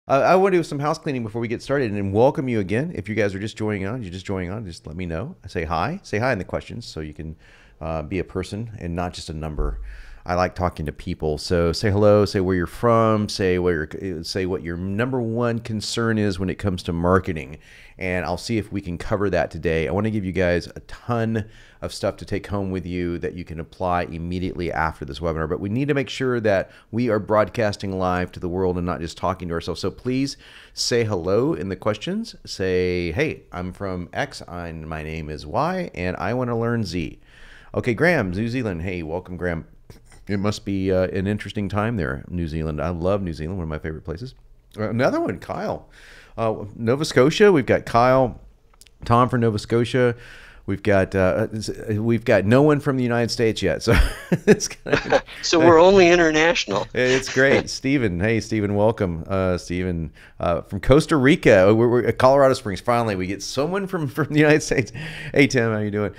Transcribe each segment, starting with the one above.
I want to do some house cleaning before we get started and welcome you again. If you guys are just joining on, just let me know. Say hi. Say hi in the questions so you can be a person and not just a number. I like talking to people. So say hello, say where you're from, say what your number one concern is when it comes to marketing. And I'll see if we can cover that today. I want to give you guys a ton of stuff to take home with you that you can apply immediately after this webinar. But we need to make sure that we are broadcasting live to the world and not just talking to ourselves. So please say hello in the questions. Say, hey, I'm from X, my name is Y, and I want to learn Z. Okay, Graham, New Zealand. Hey, welcome, Graham. It must be an interesting time there, New Zealand. I love New Zealand, one of my favorite places. Another one, Kyle. Nova Scotia, we've got Kyle, Tom from Nova Scotia. We've got no one from the United States yet, so it's kind so we're only international. It's great. Stephen, hey Stephen, welcome. Stephen from Costa Rica. We're at Colorado Springs. Finally, we get someone from the United States. Hey Tim, how you doing?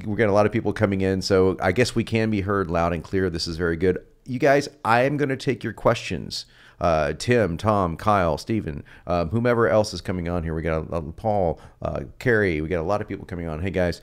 We got a lot of people coming in, so I guess we can be heard loud and clear. This is very good. You guys, I am going to take your questions. Tim, Tom, Kyle, Stephen, whomever else is coming on here. We got Paul, Carrie. We got a lot of people coming on. Hey guys,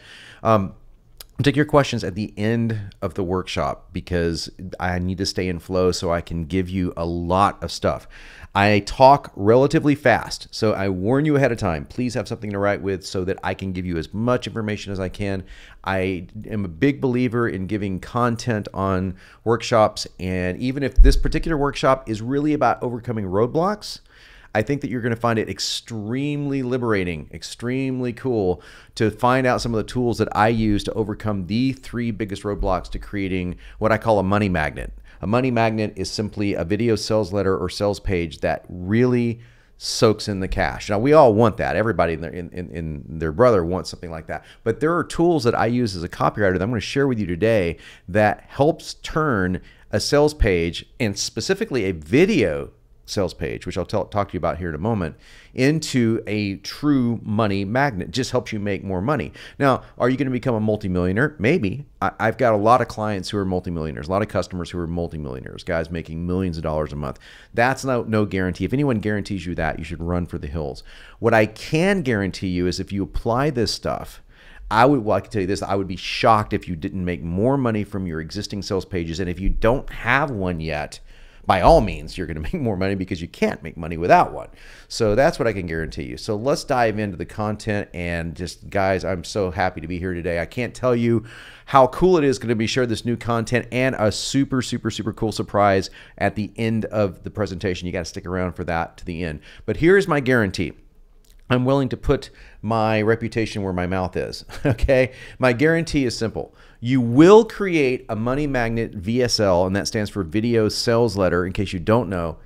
take your questions at the end of the workshop because I need to stay in flow so I can give you a lot of stuff. I talk relatively fast, so I warn you ahead of time. Please have something to write with so that I can give you as much information as I can. I am a big believer in giving content on workshops, and even if this particular workshop is really about overcoming roadblocks, I think that you're going to find it extremely liberating, extremely cool to find out some of the tools that I use to overcome the 3 biggest roadblocks to creating what I call a money magnet. A money magnet is simply a video sales letter or sales page that really soaks in the cash. Now, we all want that. Everybody in their brother wants something like that. But there are tools that I use as a copywriter that I'm going to share with you today that helps turn a sales page, and specifically a video sales page, which I'll talk to you about here in a moment, into a true money magnet. Just helps you make more money. Now, are you going to become a multimillionaire? Maybe. I've got a lot of clients who are multimillionaires, a lot of customers who are multimillionaires, guys making millions of dollars a month. That's no guarantee. If anyone guarantees you that, you should run for the hills. What I can guarantee you is if you apply this stuff, I can tell you this, I would be shocked if you didn't make more money from your existing sales pages. And if you don't have one yet, by all means, you're going to make more money because you can't make money without one. So that's what I can guarantee you. So let's dive into the content. And just, guys, I'm so happy to be here today. I can't tell you how cool it is going to be share this new content and a super, super, super cool surprise at the end of the presentation. You got to stick around for that to the end. But here's my guarantee. I'm willing to put my reputation where my mouth is, okay? My guarantee is simple. You will create a money magnet VSL, and that stands for video sales letter, in case you don't know,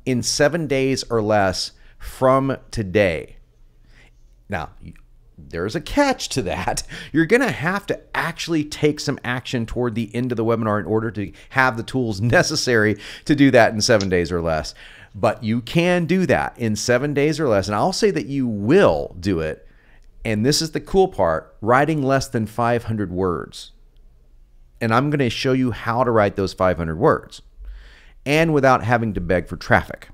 in 7 days or less from today. Now, there's a catch to that. You're going to have to actually take some action toward the end of the webinar in order to have the tools necessary to do that in 7 days or less. But you can do that in 7 days or less. And I'll say that you will do it. And this is the cool part, writing less than 500 words. And I'm going to show you how to write those 500 words and without having to beg for traffic.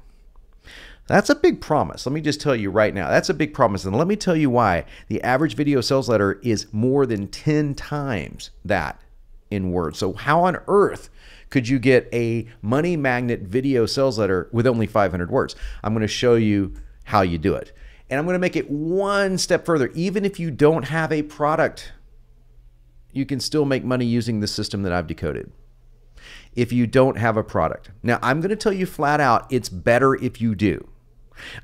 That's a big promise. Let me just tell you right now, that's a big promise. And let me tell you why. The average video sales letter is more than 10 times that in words. So how on earth could you get a money magnet video sales letter with only 500 words? I'm going to show you how you do it. And I'm going to make it one step further. Even if you don't have a product, you can still make money using the system that I've decoded. If you don't have a product. Now, I'm going to tell you flat out, it's better if you do.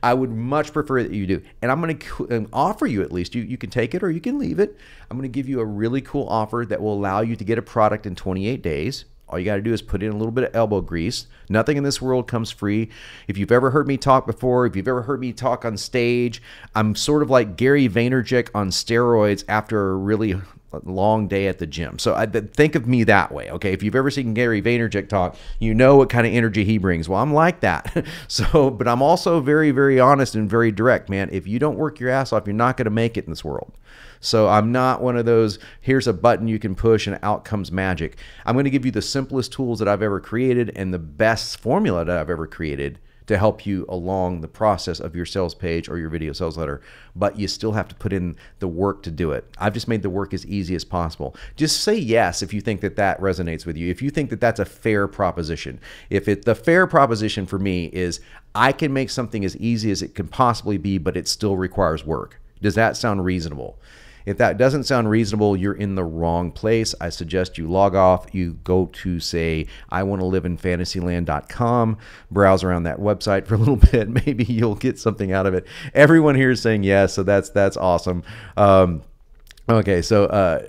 I would much prefer that you do. And I'm going to offer you, at least, you can take it or you can leave it. I'm going to give you a really cool offer that will allow you to get a product in 28 days. All you got to do is put in a little bit of elbow grease. Nothing in this world comes free. If you've ever heard me talk before, if you've ever heard me talk on stage, I'm sort of like Gary Vaynerchuk on steroids after a really long day at the gym. So think of me that way, okay? If you've ever seen Gary Vaynerchuk talk, you know what kind of energy he brings. Well, I'm like that. But I'm also very, very honest and very direct, man. If you don't work your ass off, you're not going to make it in this world. So I'm not one of those, here's a button you can push and out comes magic. I'm going to give you the simplest tools that I've ever created and the best formula that I've ever created to help you along the process of your sales page or your video sales letter, but you still have to put in the work to do it. I've just made the work as easy as possible. Just say yes if you think that that resonates with you. If you think that that's a fair proposition. The fair proposition for me is I can make something as easy as it can possibly be, but it still requires work. Does that sound reasonable? If that doesn't sound reasonable, you're in the wrong place. I suggest you log off. You go to, say, iwantalivein.fantasyland.com, browse around that website for a little bit. Maybe you'll get something out of it. Everyone here is saying yes, so that's awesome. Okay, so I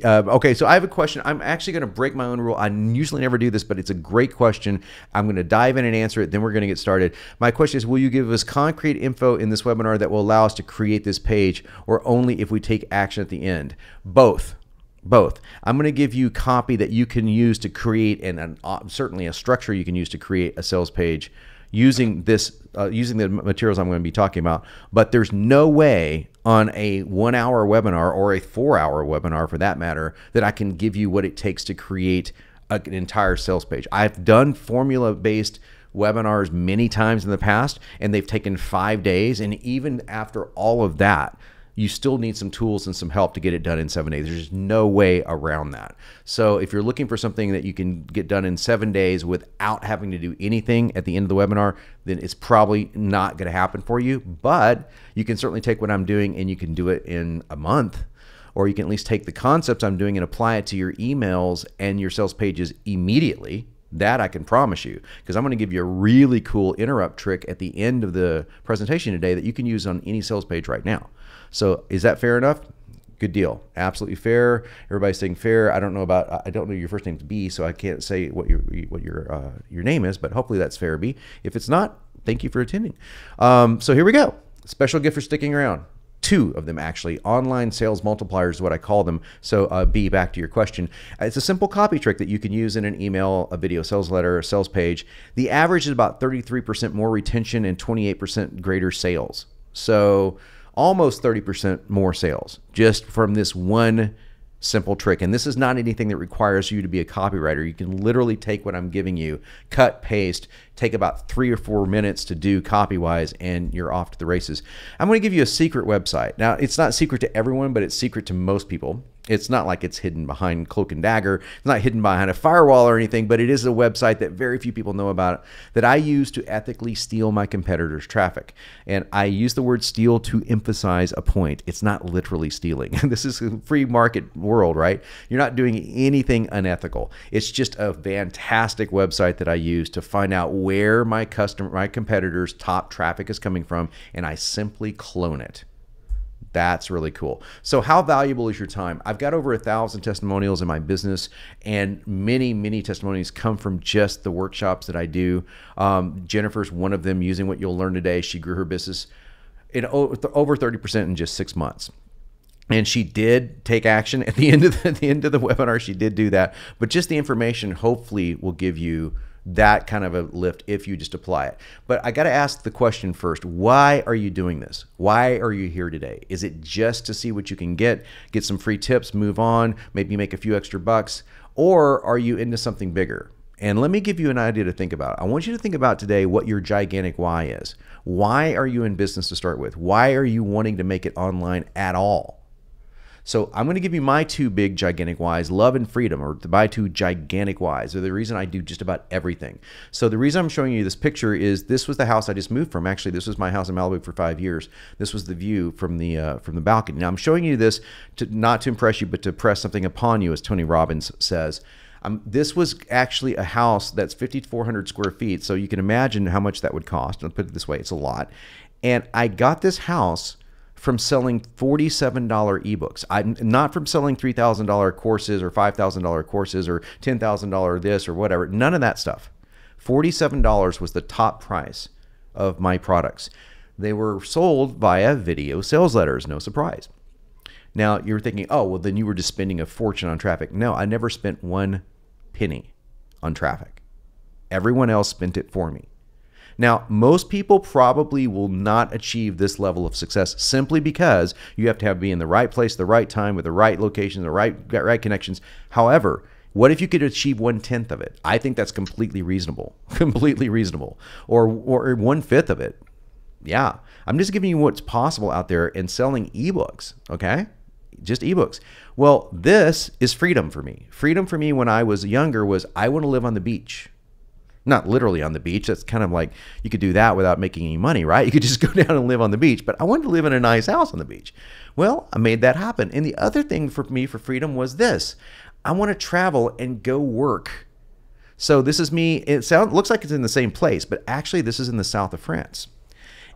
have a question. I'm actually going to break my own rule. I usually never do this, but it's a great question. I'm going to dive in and answer it, then we're going to get started. My question is, will you give us concrete info in this webinar that will allow us to create this page, or only if we take action at the end? Both. I'm going to give you copy that you can use to create, and certainly a structure you can use to create a sales page using the materials I'm going to be talking about. But there's no way on a 1 hour webinar, or a 4 hour webinar for that matter, that I can give you what it takes to create an entire sales page. I've done formula-based webinars many times in the past, and they've taken 5 days. And even after all of that, you still need some tools and some help to get it done in 7 days. There's just no way around that. So if you're looking for something that you can get done in 7 days without having to do anything at the end of the webinar, then it's probably not going to happen for you. But you can certainly take what I'm doing and you can do it in a month. Or you can at least take the concepts I'm doing and apply it to your emails and your sales pages immediately. That I can promise you, because I'm going to give you a really cool interrupt trick at the end of the presentation today that you can use on any sales page right now. So is that fair enough? Good deal. Absolutely fair. Everybody's saying fair. I don't know your first name's B, so I can't say what your name is, but hopefully that's fair, B. If it's not, thank you for attending. So here we go. Special gift for sticking around. 2 of them, actually. Online sales multipliers is what I call them. So B, back to your question. It's a simple copy trick that you can use in an email, a video sales letter, a sales page. The average is about 33% more retention and 28% greater sales. So almost 30% more sales just from this one simple trick. And this is not anything that requires you to be a copywriter. You can literally take what I'm giving you, cut, paste, take about 3 or 4 minutes to do copy-wise, and you're off to the races. I'm going to give you a secret website. Now, it's not secret to everyone, but it's secret to most people. It's not like it's hidden behind cloak and dagger. It's not hidden behind a firewall or anything, but it is a website that very few people know about, that I use to ethically steal my competitors' traffic. And I use the word steal to emphasize a point. It's not literally stealing. This is a free market world, right? You're not doing anything unethical. It's just a fantastic website that I use to find out where my competitors' top traffic is coming from, and I simply clone it. That's really cool. So how valuable is your time? I've got over 1,000 testimonials in my business, and many testimonies come from just the workshops that I do. Jennifer's one of them, using what you'll learn today. She grew her business in over 30% in just 6 months. And she did take action at the end of the webinar. She did do that, but just the information hopefully will give you that kind of a lift if you just apply it. But I got to ask the question first, why are you doing this? Why are you here today? Is it just to see what you can get some free tips, move on, maybe make a few extra bucks, or are you into something bigger? And let me give you an idea to think about. I want you to think about today what your gigantic why is. Why are you in business to start with? Why are you wanting to make it online at all? So I'm going to give you my 2 big gigantic whys, love and freedom, or my 2 gigantic whys, are the reason I do just about everything. So the reason I'm showing you this picture is this was the house I just moved from. Actually, this was my house in Malibu for 5 years. This was the view from the balcony. Now I'm showing you this not to impress you, but to press something upon you, as Tony Robbins says. This was actually a house that's 5,400 square feet. So you can imagine how much that would cost. I'll put it this way, it's a lot. And I got this house from selling $47 ebooks. I'm not from selling $3,000 courses or $5,000 courses or $10,000 this or whatever. None of that stuff. $47 was the top price of my products. They were sold via video sales letters, no surprise. Now you're thinking, oh, well then you were just spending a fortune on traffic. No, I never spent 1 penny on traffic. Everyone else spent it for me. Now, most people probably will not achieve this level of success simply because you have to be in the right place, the right time, with the right location, the right connections. However, What if you could achieve 1/10 of it? I think that's completely reasonable, completely reasonable, or 1/5 of it. Yeah, I'm just giving you what's possible out there and selling ebooks. Okay, just ebooks. Well, this is freedom for me. Freedom for me when I was younger was I want to live on the beach. Not literally on the beach. That's kind of like you could do that without making any money, right? You could just go down and live on the beach. But I wanted to live in a nice house on the beach. Well, I made that happen. And the other thing for me for freedom was this. I want to travel and go work. So this is me. Looks like it's in the same place, but actually this is in the south of France.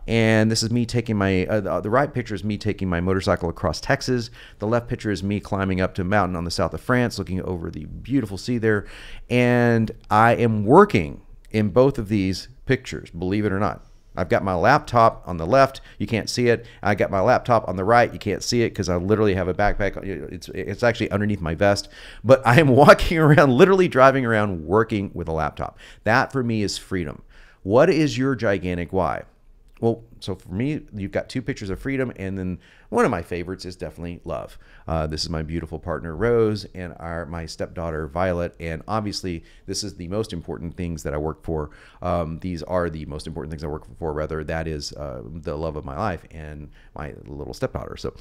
And this is me taking my, the right picture is me taking my motorcycle across Texas. The left picture is me climbing up to a mountain on the south of France, looking over the beautiful sea there. And I am working in both of these pictures, believe it or not. I've got my laptop on the left. You can't see it. I got my laptop on the right. You can't see it because I literally have a backpack. It's actually underneath my vest. But I am walking around, literally driving around, working with a laptop. That for me is freedom. What is your gigantic why? Well, so for me, you've got two pictures of freedom, and then one of my favorites is definitely love. This is my beautiful partner, Rose, and my stepdaughter, Violet, and obviously this is the most important things that I work for. These are the most important things I work for, rather. That is the love of my life and my little stepdaughter. So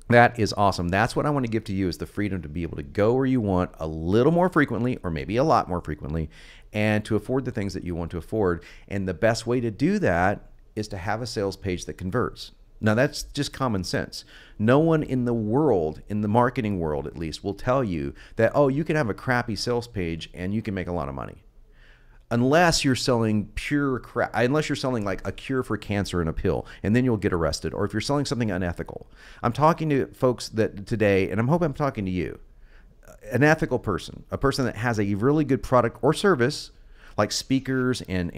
that is awesome. That's what I want to give to you, is the freedom to be able to go where you want a little more frequently, or maybe a lot more frequently, and to afford the things that you want to afford. And the best way to do that is to have a sales page that converts. Now that's just common sense. No one in the world, in the marketing world at least, will tell you that, oh, you can have a crappy sales page and you can make a lot of money. Unless you're selling pure crap, unless you're selling like a cure for cancer in a pill, and then you'll get arrested, or if you're selling something unethical. I'm talking to folks that today, and I'm hoping I'm talking to you, an ethical person, a person that has a really good product or service, like speakers, and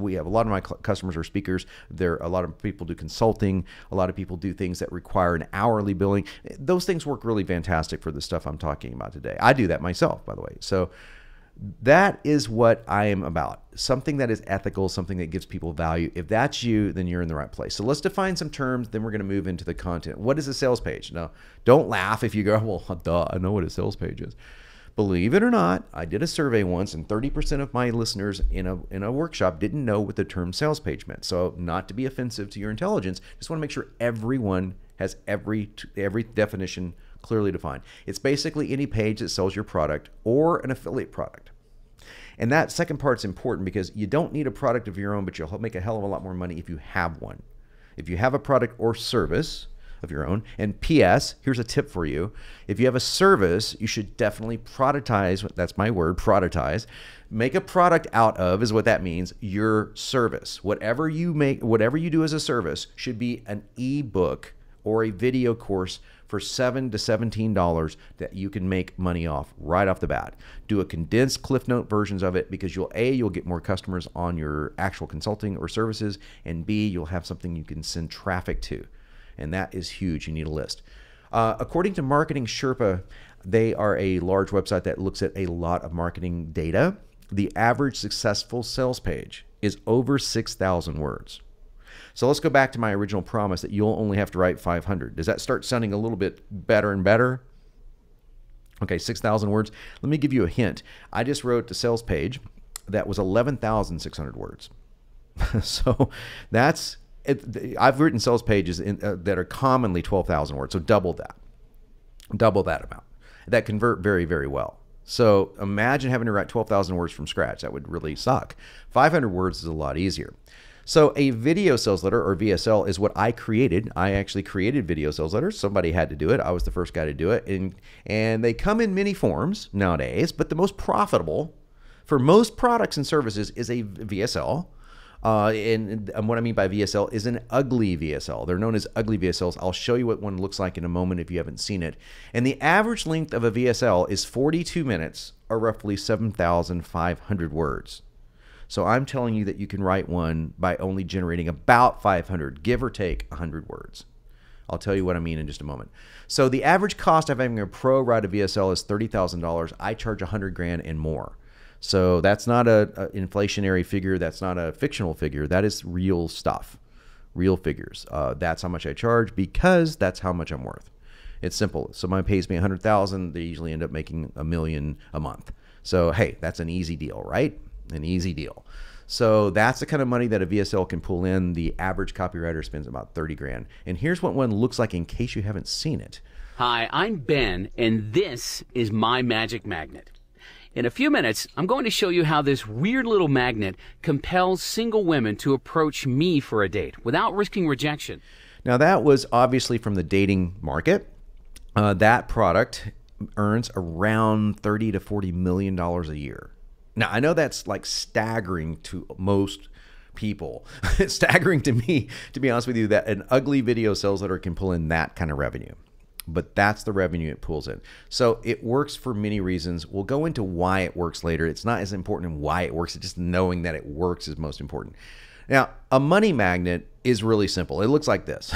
we have a lot of my customers are speakers. A lot of people do consulting. A lot of people do things that require an hourly billing. Those things work really fantastic for the stuff I'm talking about today. I do that myself, by the way. So that is what I am about. Something that is ethical, something that gives people value. If that's you, then you're in the right place. So let's define some terms, then we're going to move into the content. What is a sales page? Now, don't laugh if you go, well, duh, I know what a sales page is. Believe it or not, I did a survey once, and 30% of my listeners in a workshop didn't know what the term sales page meant. So not to be offensive to your intelligence, just want to make sure everyone has every definition clearly defined. It's basically any page that sells your product or an affiliate product. And that second part's important because you don't need a product of your own, but you'll make a hell of a lot more money if you have one. If you have a product or service of your own. And P.S., here's a tip for you. If you have a service, you should definitely productize. That's my word, productize. Make a product out of, is what that means, your service. Whatever you make, whatever you do as a service should be an ebook or a video course for $7 to $17 that you can make money off right off the bat. Do a condensed Cliff Note versions of it because you'll get more customers on your actual consulting or services, and B, you'll have something you can send traffic to. And that is huge. You need a list. According to Marketing Sherpa, they are a large website that looks at a lot of marketing data. The average successful sales page is over 6,000 words. So let's go back to my original promise that you'll only have to write 500. Does that start sounding a little bit better and better? Okay, 6,000 words. Let me give you a hint. I just wrote a sales page that was 11,600 words. So that's... I've written sales pages that are commonly 12,000 words, so double that amount. That convert very, very well. So imagine having to write 12,000 words from scratch. That would really suck. 500 words is a lot easier. So a video sales letter, or VSL, is what I created. I actually created video sales letters. Somebody had to do it. I was the first guy to do it. And they come in many forms nowadays, but the most profitable for most products and services is a VSL. And what I mean by VSL is an ugly VSL. They're known as ugly VSLs. I'll show you what one looks like in a moment if you haven't seen it. And the average length of a VSL is 42 minutes, or roughly 7,500 words. So I'm telling you that you can write one by only generating about 500, give or take 100 words. I'll tell you what I mean in just a moment. So the average cost of having a pro write a VSL is $30,000. I charge $100,000 and more. So that's not an inflationary figure. That's not a fictional figure. That is real stuff, real figures. That's how much I charge because that's how much I'm worth. It's simple. Someone pays me 100,000, they usually end up making $1 million a month. So hey, that's an easy deal, right? An easy deal. So that's the kind of money that a VSL can pull in. The average copywriter spends about 30 grand. And here's what one looks like in case you haven't seen it. Hi, I'm Ben, and this is my magic magnet. In a few minutes, I'm going to show you how this weird little magnet compels single women to approach me for a date without risking rejection. Now that was obviously from the dating market. That product earns around $30 to $40 million a year. Now, I know that's like staggering to most people. It's staggering to me, to be honest with you, that an ugly video sales letter can pull in that kind of revenue. But that's the revenue it pulls in. So it works for many reasons. We'll go into why it works later. It's not as important in why it works. It's just knowing that it works is most important. Now, a money magnet is really simple. It looks like this.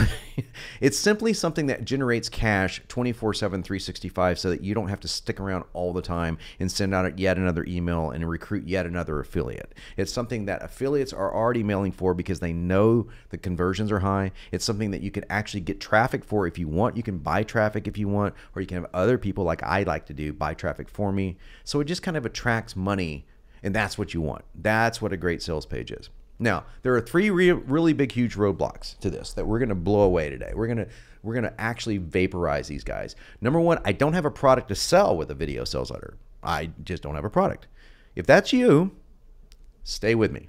It's simply something that generates cash 24/7, 365 so that you don't have to stick around all the time and send out yet another email and recruit yet another affiliate. It's something that affiliates are already mailing for because they know the conversions are high. It's something that you can actually get traffic for if you want. You can buy traffic if you want, or you can have other people like I like to do buy traffic for me. So it just kind of attracts money, and that's what you want. That's what a great sales page is. Now, there are three really big, huge roadblocks to this that we're going to blow away today. We're going to actually vaporize these guys. Number one, I don't have a product to sell with a video sales letter. I just don't have a product. If that's you, stay with me.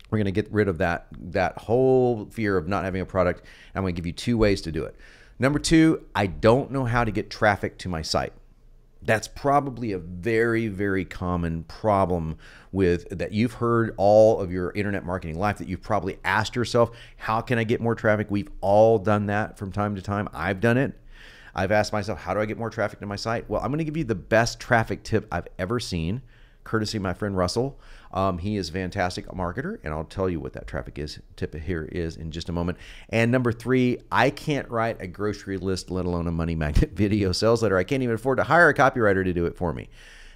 We're going to get rid of that whole fear of not having a product. I'm going to give you 2 ways to do it. Number 2, I don't know how to get traffic to my site. That's probably a very, very common problem with that you've heard all of your internet marketing life, that you've probably asked yourself, how can I get more traffic? We've all done that from time to time. I've done it. I've asked myself, how do I get more traffic to my site? Well, I'm going to give you the best traffic tip I've ever seen, courtesy of my friend Russell. He is a fantastic marketer, and I'll tell you what that traffic tip here is in just a moment. And number 3, I can't write a grocery list, let alone a money magnet video sales letter. I can't even afford to hire a copywriter to do it for me.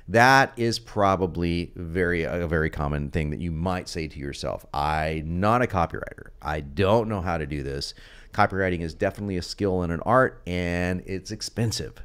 That is probably a very common thing that you might say to yourself. I'm not a copywriter. I don't know how to do this. Copywriting is definitely a skill and an art, and it's expensive.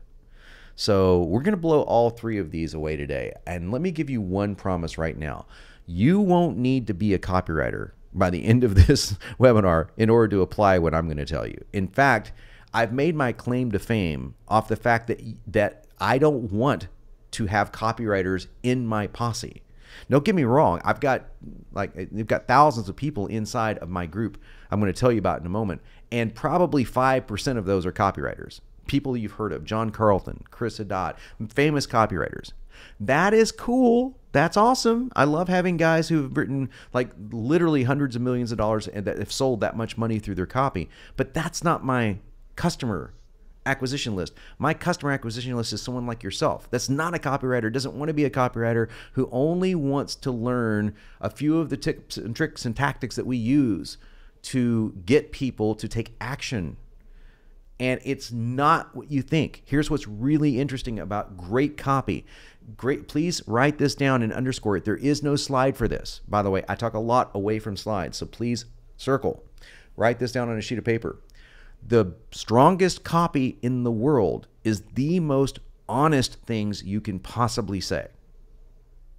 So we're going to blow all 3 of these away today. And let me give you one promise right now. You won't need to be a copywriter by the end of this webinar in order to apply what I'm going to tell you. In fact, I've made my claim to fame off the fact that I don't want to have copywriters in my posse. Don't get me wrong. We've got thousands of people inside of my group I'm going to tell you about in a moment. And probably 5% of those are copywriters. People you've heard of, John Carlton, Chris Haddad, famous copywriters. That is cool. That's awesome. I love having guys who've written like literally hundreds of millions of dollars and that have sold that much money through their copy. But that's not my customer acquisition list. My customer acquisition list is someone like yourself that's not a copywriter, doesn't want to be a copywriter, who only wants to learn a few of the tips and tricks and tactics that we use to get people to take action. And it's not what you think. Here's what's really interesting about great copy. Please write this down and underscore it. There is no slide for this. By the way, I talk a lot away from slides, so please circle. Write this down on a sheet of paper. The strongest copy in the world is the most honest things you can possibly say.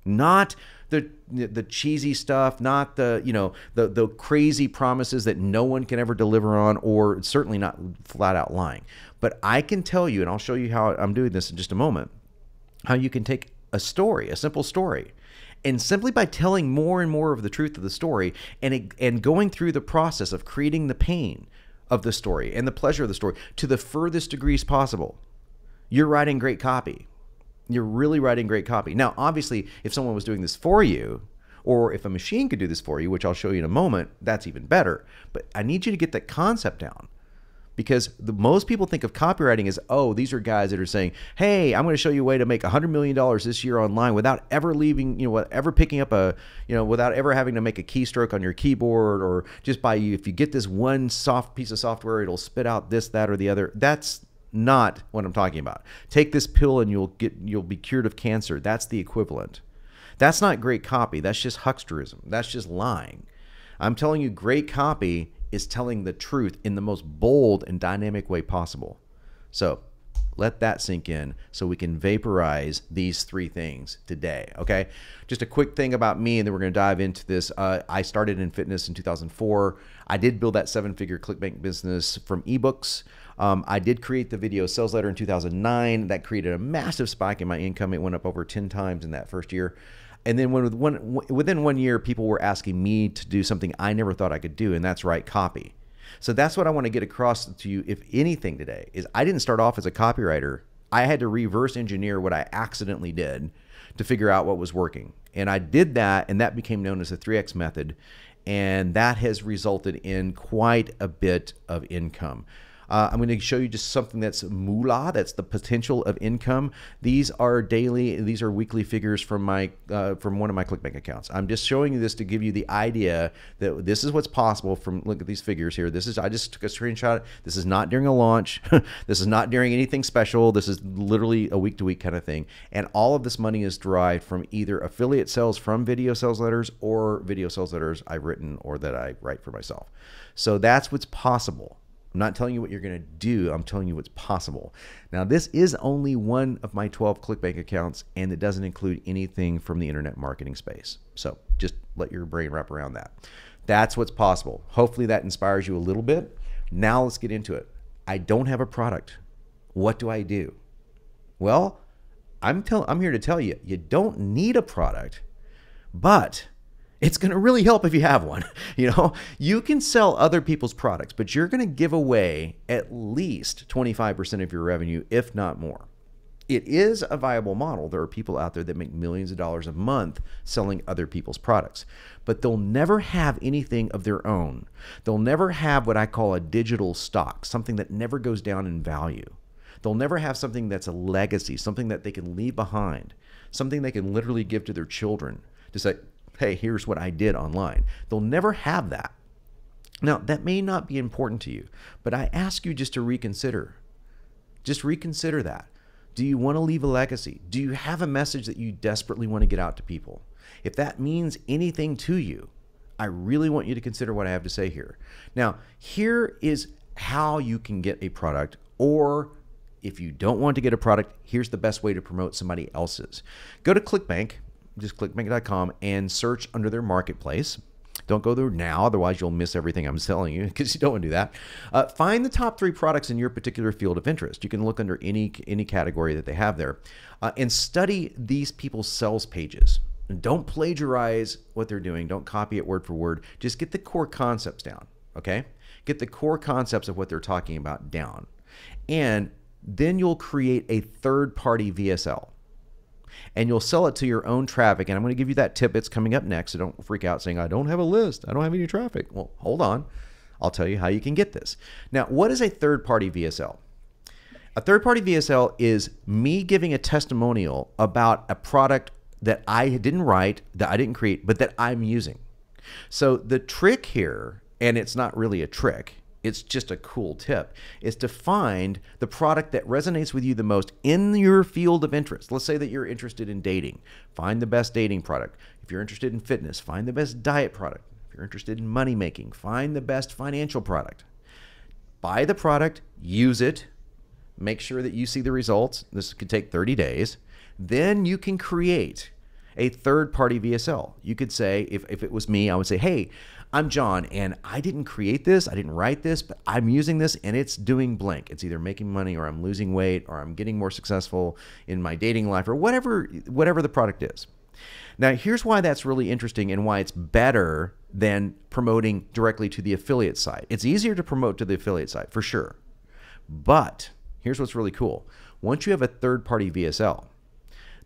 Not the cheesy stuff, not the crazy promises that no one can ever deliver on, or certainly not flat out lying. But I can tell you, and I'll show you how I'm doing this in just a moment, how you can take a story, a simple story, and simply by telling more and more of the truth of the story and going through the process of creating the pain of the story and the pleasure of the story to the furthest degrees possible, you're writing great copy. You're really writing great copy. Now, obviously, if someone was doing this for you, or if a machine could do this for you, which I'll show you in a moment, that's even better. But I need you to get that concept down, because most people think of copywriting as, oh, these are guys that are saying, hey, I'm going to show you a way to make $100 million this year online without ever leaving, ever picking up without ever having to make a keystroke on your keyboard, or just if you get this one soft piece of software, it'll spit out this, that, or the other. That's not what I'm talking about. Take this pill and you'll be cured of cancer. That's the equivalent. That's not great copy. That's just hucksterism. That's just lying. I'm telling you, great copy is telling the truth in the most bold and dynamic way possible. So Let that sink in so we can vaporize these three things today, okay? Just a quick thing about me, and then we're going to dive into this. I started in fitness in 2004. I did build that 7-figure ClickBank business from ebooks. I did create the video sales letter in 2009. That created a massive spike in my income. It went up over 10 times in that first year. And then within 1 year, people were asking me to do something I never thought I could do, and that's write copy. So that's what I want to get across to you, if anything today, is I didn't start off as a copywriter. I had to reverse engineer what I accidentally did to figure out what was working. And I did that, and that became known as the 3X method. And that has resulted in quite a bit of income. I'm going to show you just something that's moolah, that's the potential of income. These are weekly figures from my from one of my ClickBank accounts. I'm just showing you this to give you the idea that this is what's possible from, look at these figures here. I just took a screenshot. This is not during a launch. This is not during anything special. This is literally a week-to-week kind of thing. And all of this money is derived from either affiliate sales from video sales letters or video sales letters I've written or that I write for myself. So that's what's possible. I'm not telling you what you're going to do. I'm telling you what's possible. Now, this is only one of my 12 ClickBank accounts, and it doesn't include anything from the internet marketing space. So just let your brain wrap around that. That's what's possible. Hopefully that inspires you a little bit. Now let's get into it. I don't have a product. What do I do? Well, I'm here to tell you, you don't need a product, but it's going to really help if you have one. You can sell other people's products, but you're going to give away at least 25% of your revenue, if not more. It is a viable model. There are people out there that make millions of dollars a month selling other people's products, but they'll never have anything of their own. They'll never have what I call a digital stock, something that never goes down in value. They'll never have something that's a legacy, something that they can leave behind, something they can literally give to their children to say, hey, here's what I did online. They'll never have that. Now, that may not be important to you, but I ask you just to reconsider. Just reconsider that. Do you want to leave a legacy? Do you have a message that you desperately want to get out to people? If that means anything to you, I really want you to consider what I have to say here. Now, here is how you can get a product, or if you don't want to get a product, here's the best way to promote somebody else's. Go to ClickBank. Just clickbank.com and search under their marketplace. Don't go there now, otherwise you'll miss everything I'm telling you, because you don't want to do that. Find the top 3 products in your particular field of interest. You can look under any category that they have there, and study these people's sales pages. And don't plagiarize what they're doing. Don't copy it word for word. Just get the core concepts down, okay? Get the core concepts of what they're talking about down. And then you'll create a third-party VSL. And you'll sell it to your own traffic. And I'm going to give you that tip. It's coming up next. So don't freak out saying, I don't have a list. I don't have any traffic. Well, hold on. I'll tell you how you can get this. Now, what is a third-party VSL? A third-party VSL is me giving a testimonial about a product that I didn't write, that I didn't create, but that I'm using. So the trick here, and it's not really a trick, it's just a cool tip, is to find the product that resonates with you the most in your field of interest. Let's say that you're interested in dating. Find the best dating product. If you're interested in fitness, find the best diet product. If you're interested in money making, find the best financial product. Buy the product, use it, make sure that you see the results. This could take 30 days. Then you can create a third-party VSL. You could say, if it was me, I would say, hey, I'm John, and I didn't create this, I didn't write this, but I'm using this, and it's doing blank. It's either making money, or I'm losing weight, or I'm getting more successful in my dating life, or whatever the product is. Now, here's why that's really interesting and why it's better than promoting directly to the affiliate site. It's easier to promote to the affiliate site, for sure. But here's what's really cool. Once you have a third-party VSL,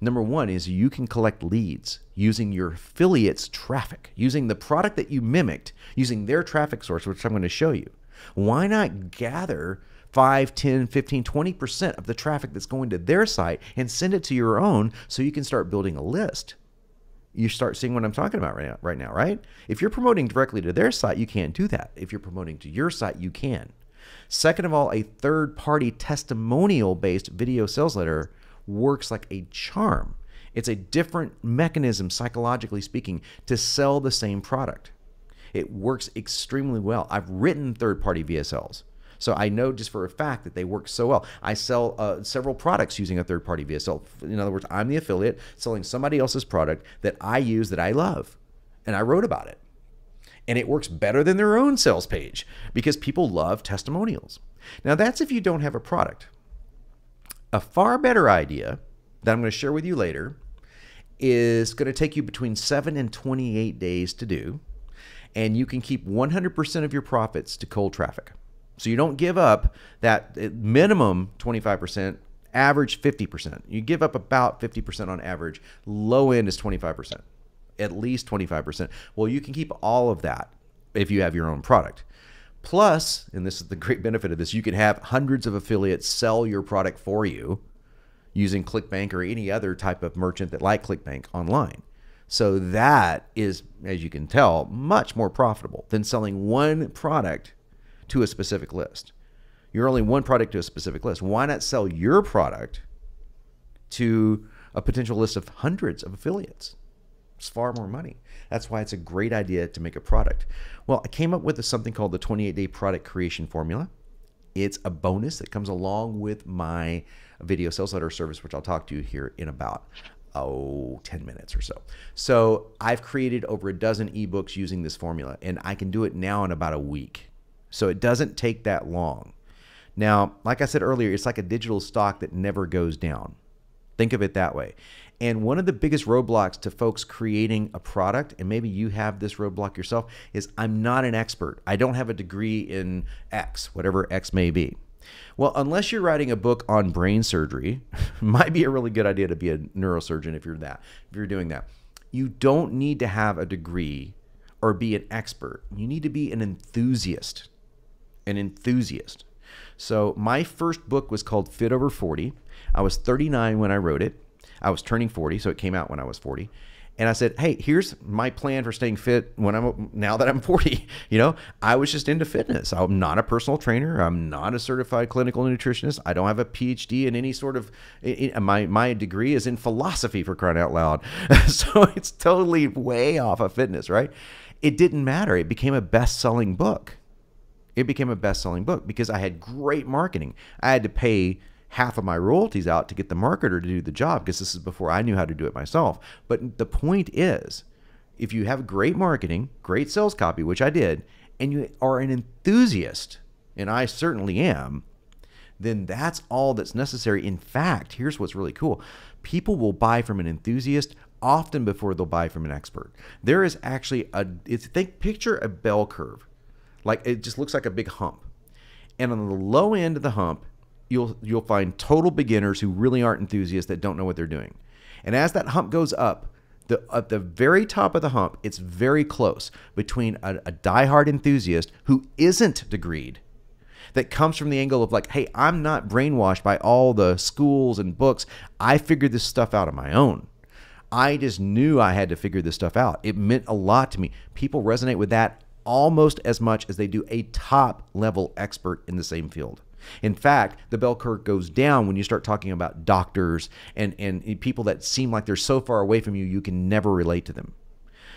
number one is you can collect leads using your affiliates' traffic, using the product that you mimicked, using their traffic source, which I'm going to show you. Why not gather 5, 10, 15, 20% of the traffic that's going to their site and send it to your own so you can start building a list? You start seeing what I'm talking about right now, right? If you're promoting directly to their site, you can't do that. If you're promoting to your site, you can. Second of all, a third-party testimonial-based video sales letter works like a charm. It's a different mechanism, psychologically speaking, to sell the same product. It works extremely well. I've written third-party VSLs. So I know just for a fact that they work so well. I sell several products using a third-party VSL. In other words, I'm the affiliate selling somebody else's product that I use that I love, and I wrote about it. And it works better than their own sales page because people love testimonials. Now, that's if you don't have a product. A far better idea that I'm going to share with you later is going to take you between 7 and 28 days to do, and you can keep 100% of your profits to cold traffic. So you don't give up that minimum 25%, average 50%. You give up about 50% on average. Low end is 25%, at least 25%. Well, you can keep all of that if you have your own product. Plus, and this is the great benefit of this, you can have hundreds of affiliates sell your product for you using ClickBank or any other type of merchant that like ClickBank online. So that is, as you can tell, much more profitable than selling one product to a specific list. You're only one product to a specific list. Why not sell your product to a potential list of hundreds of affiliates? It's far more money. That's why it's a great idea to make a product. Well, I came up with something called the 28-day product creation formula. It's a bonus that comes along with my video sales letter service, which I'll talk to you here in about 10 minutes or so. So I've created over a dozen ebooks using this formula, and I can do it now in about a week. So it doesn't take that long. Now, like I said earlier, it's like a digital stock that never goes down. Think of it that way. And one of the biggest roadblocks to folks creating a product, and maybe you have this roadblock yourself, is I'm not an expert. I don't have a degree in X, whatever X may be. Well, unless you're writing a book on brain surgery, might be a really good idea to be a neurosurgeon if you're doing that. You don't need to have a degree or be an expert. You need to be an enthusiast. An enthusiast. So my first book was called Fit Over 40. I was 39 when I wrote it. I was turning 40, so it came out when I was 40. And I said, hey, here's my plan for staying fit now that I'm 40. You know, I was just into fitness. I'm not a personal trainer. I'm not a certified clinical nutritionist. I don't have a PhD in any sort of, my degree is in philosophy, for crying out loud. So it's totally way off of fitness, right? It didn't matter. It became a best-selling book. It became a best-selling book because I had great marketing. I had to pay half of my royalties out to get the marketer to do the job because this is before I knew how to do it myself. But the point is, if you have great marketing, great sales copy, which I did, and you are an enthusiast, and I certainly am, then that's all that's necessary. In fact, here's what's really cool. People will buy from an enthusiast often before they'll buy from an expert. There is actually picture a bell curve. Like it just looks like a big hump. And on the low end of the hump, you'll find total beginners who really aren't enthusiasts that don't know what they're doing. And as that hump goes up, at the very top of the hump, it's very close between a diehard enthusiast who isn't degreed, that comes from the angle of like, hey, I'm not brainwashed by all the schools and books. I figured this stuff out on my own. I just knew I had to figure this stuff out. It meant a lot to me. People resonate with that almost as much as they do a top level expert in the same field. In fact, the bell curve goes down when you start talking about doctors and people that seem like they're so far away from you, you can never relate to them.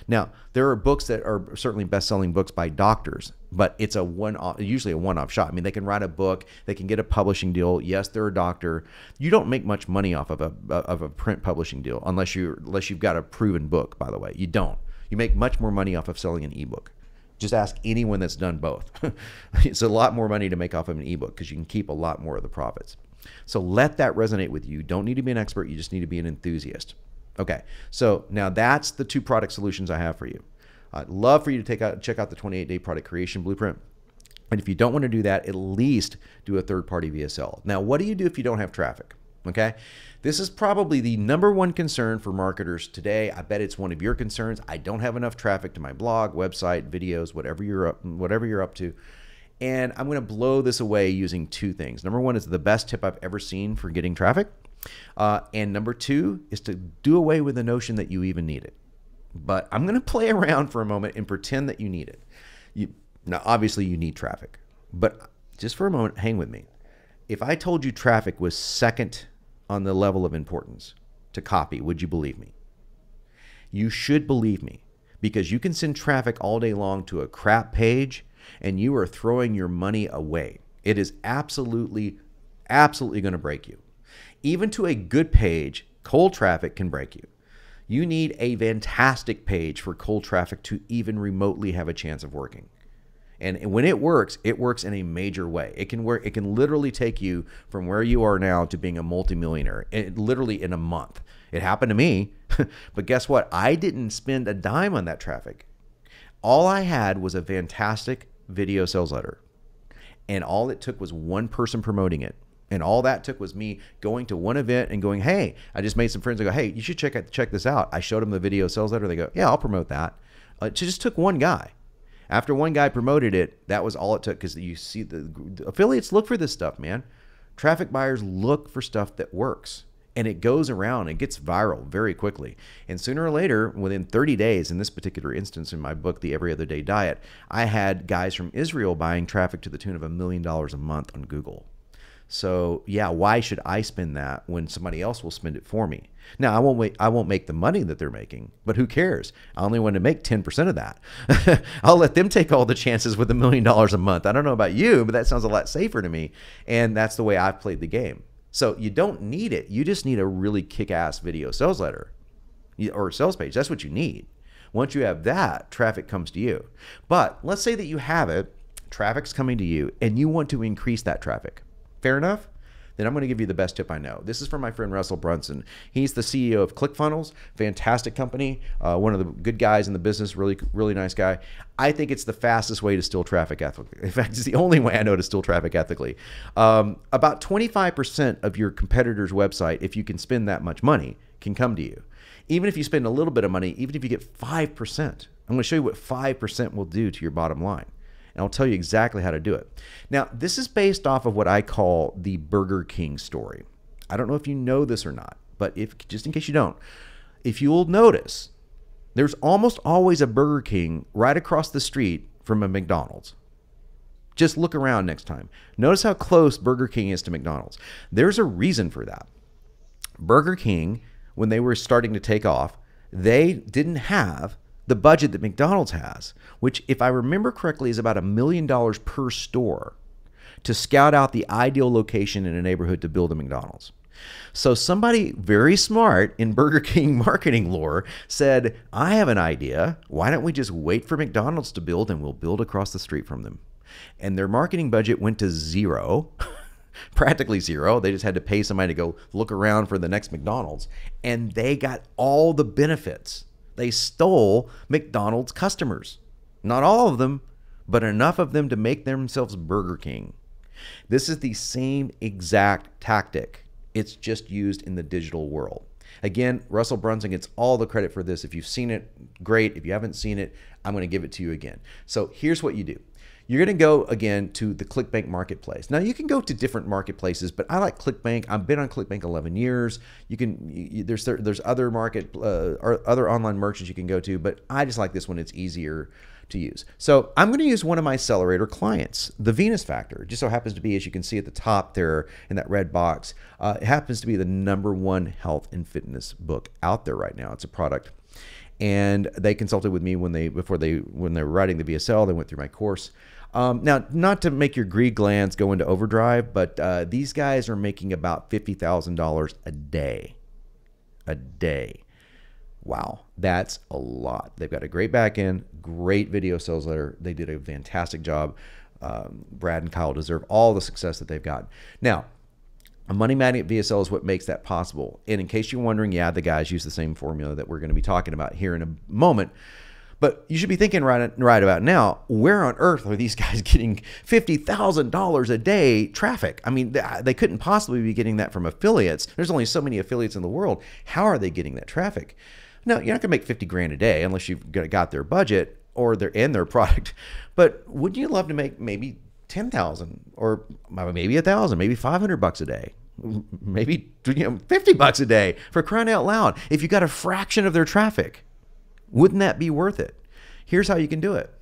Now, there are books that are certainly best-selling books by doctors, but it's usually a one-off shot. I mean, they can write a book, they can get a publishing deal. Yes, they're a doctor. You don't make much money off of a print publishing deal unless you've got a proven book, by the way. You don't. You make much more money off of selling an ebook. Just ask anyone that's done both. It's a lot more money to make off of an ebook because you can keep a lot more of the profits. So let that resonate with you. You don't need to be an expert. You just need to be an enthusiast. Okay, so now that's the 2 product solutions I have for you. I'd love for you to check out the 28-day product creation blueprint. And if you don't want to do that, at least do a third-party VSL. Now, what do you do if you don't have traffic? Okay, this is probably the #1 concern for marketers today. I bet it's one of your concerns. I don't have enough traffic to my blog, website, videos, whatever you're up to. And I'm going to blow this away using 2 things. #1 is the best tip I've ever seen for getting traffic. And #2 is to do away with the notion that you even need it. But I'm going to play around for a moment and pretend that you need it. Now, obviously, you need traffic. But just for a moment, hang with me. If I told you traffic was second on the level of importance to copy, would you believe me? You should believe me because you can send traffic all day long to a crap page and you are throwing your money away. It is absolutely, absolutely going to break you. Even to a good page, cold traffic can break you. You need a fantastic page for cold traffic to even remotely have a chance of working. And when it works in a major way. It can work. It can literally take you from where you are now to being a multimillionaire, literally in a month. It happened to me, but guess what? I didn't spend a dime on that traffic. All I had was a fantastic video sales letter, and all it took was one person promoting it. And all that took was me going to one event and going, hey, I just made some friends. I go, hey, you should check this out. I showed them the video sales letter. They go, yeah, I'll promote that. It just took one guy. After one guy promoted it, that was all it took, because you see the affiliates look for this stuff, man. Traffic buyers look for stuff that works, and it goes around and gets viral very quickly. And sooner or later, within 30 days, in this particular instance in my book, The Every Other Day Diet, I had guys from Israel buying traffic to the tune of $1 million a month on Google. So yeah, why should I spend that when somebody else will spend it for me? Now, I won't make the money that they're making, but who cares? I only want to make 10% of that. I'll let them take all the chances with $1 million a month. I don't know about you, but that sounds a lot safer to me. And that's the way I've played the game. So you don't need it. You just need a really kick-ass video sales letter or sales page. That's what you need. Once you have that, traffic comes to you. But let's say that you have it, traffic's coming to you, and you want to increase that traffic. Fair enough? Then I'm going to give you the best tip I know. This is from my friend Russell Brunson. He's the CEO of ClickFunnels, fantastic company, one of the good guys in the business, really, really nice guy. I think it's the fastest way to steal traffic ethically. In fact, it's the only way I know to steal traffic ethically. About 25% of your competitor's website, if you can spend that much money, can come to you. Even if you spend a little bit of money, even if you get 5%, I'm going to show you what 5% will do to your bottom line. And I'll tell you exactly how to do it. Now, this is based off of what I call the Burger King story. I don't know if you know this or not, but just in case you don't, if you'll notice, there's almost always a Burger King right across the street from a McDonald's. Just look around next time. Notice how close Burger King is to McDonald's. There's a reason for that. Burger King, when they were starting to take off, they didn't have the budget that McDonald's has, which, if I remember correctly, is about $1 million per store to scout out the ideal location in a neighborhood to build a McDonald's. So somebody very smart in Burger King marketing lore said, I have an idea. Why don't we just wait for McDonald's to build and we'll build across the street from them? And their marketing budget went to zero, practically zero. They just had to pay somebody to go look around for the next McDonald's, and they got all the benefits. They stole McDonald's customers. Not all of them, but enough of them to make themselves Burger King. This is the same exact tactic. It's just used in the digital world. Again, Russell Brunson gets all the credit for this. If you've seen it, great. If you haven't seen it, I'm going to give it to you again. So here's what you do. You're going to go again to the ClickBank marketplace. Now you can go to different marketplaces, but I like ClickBank. I've been on ClickBank 11 years. There's other other online merchants you can go to, but I just like this one. It's easier to use. So I'm going to use one of my Sellerator clients, the Venus Factor. It just so happens to be, as you can see at the top there in that red box, it happens to be the #1 health and fitness book out there right now. It's a product. And they consulted with me when they were writing the VSL. They went through my course. Now, not to make your greed glands go into overdrive, but these guys are making about $50,000 a day. A day. Wow, that's a lot. They've got a great back end, great video sales letter. They did a fantastic job. Brad and Kyle deserve all the success that they've got. Now, a money magnet VSL is what makes that possible. And in case you're wondering, yeah, the guys use the same formula that we're going to be talking about here in a moment. But you should be thinking right about now, where on earth are these guys getting $50,000 a day traffic? I mean, they couldn't possibly be getting that from affiliates. There's only so many affiliates in the world. How are they getting that traffic? No, you're not going to make 50 grand a day unless you've got their budget or their product. But wouldn't you love to make maybe 10,000 or maybe 1,000, maybe $500 a day, maybe $50 a day, for crying out loud? If you got a fraction of their traffic, wouldn't that be worth it? Here's how you can do it.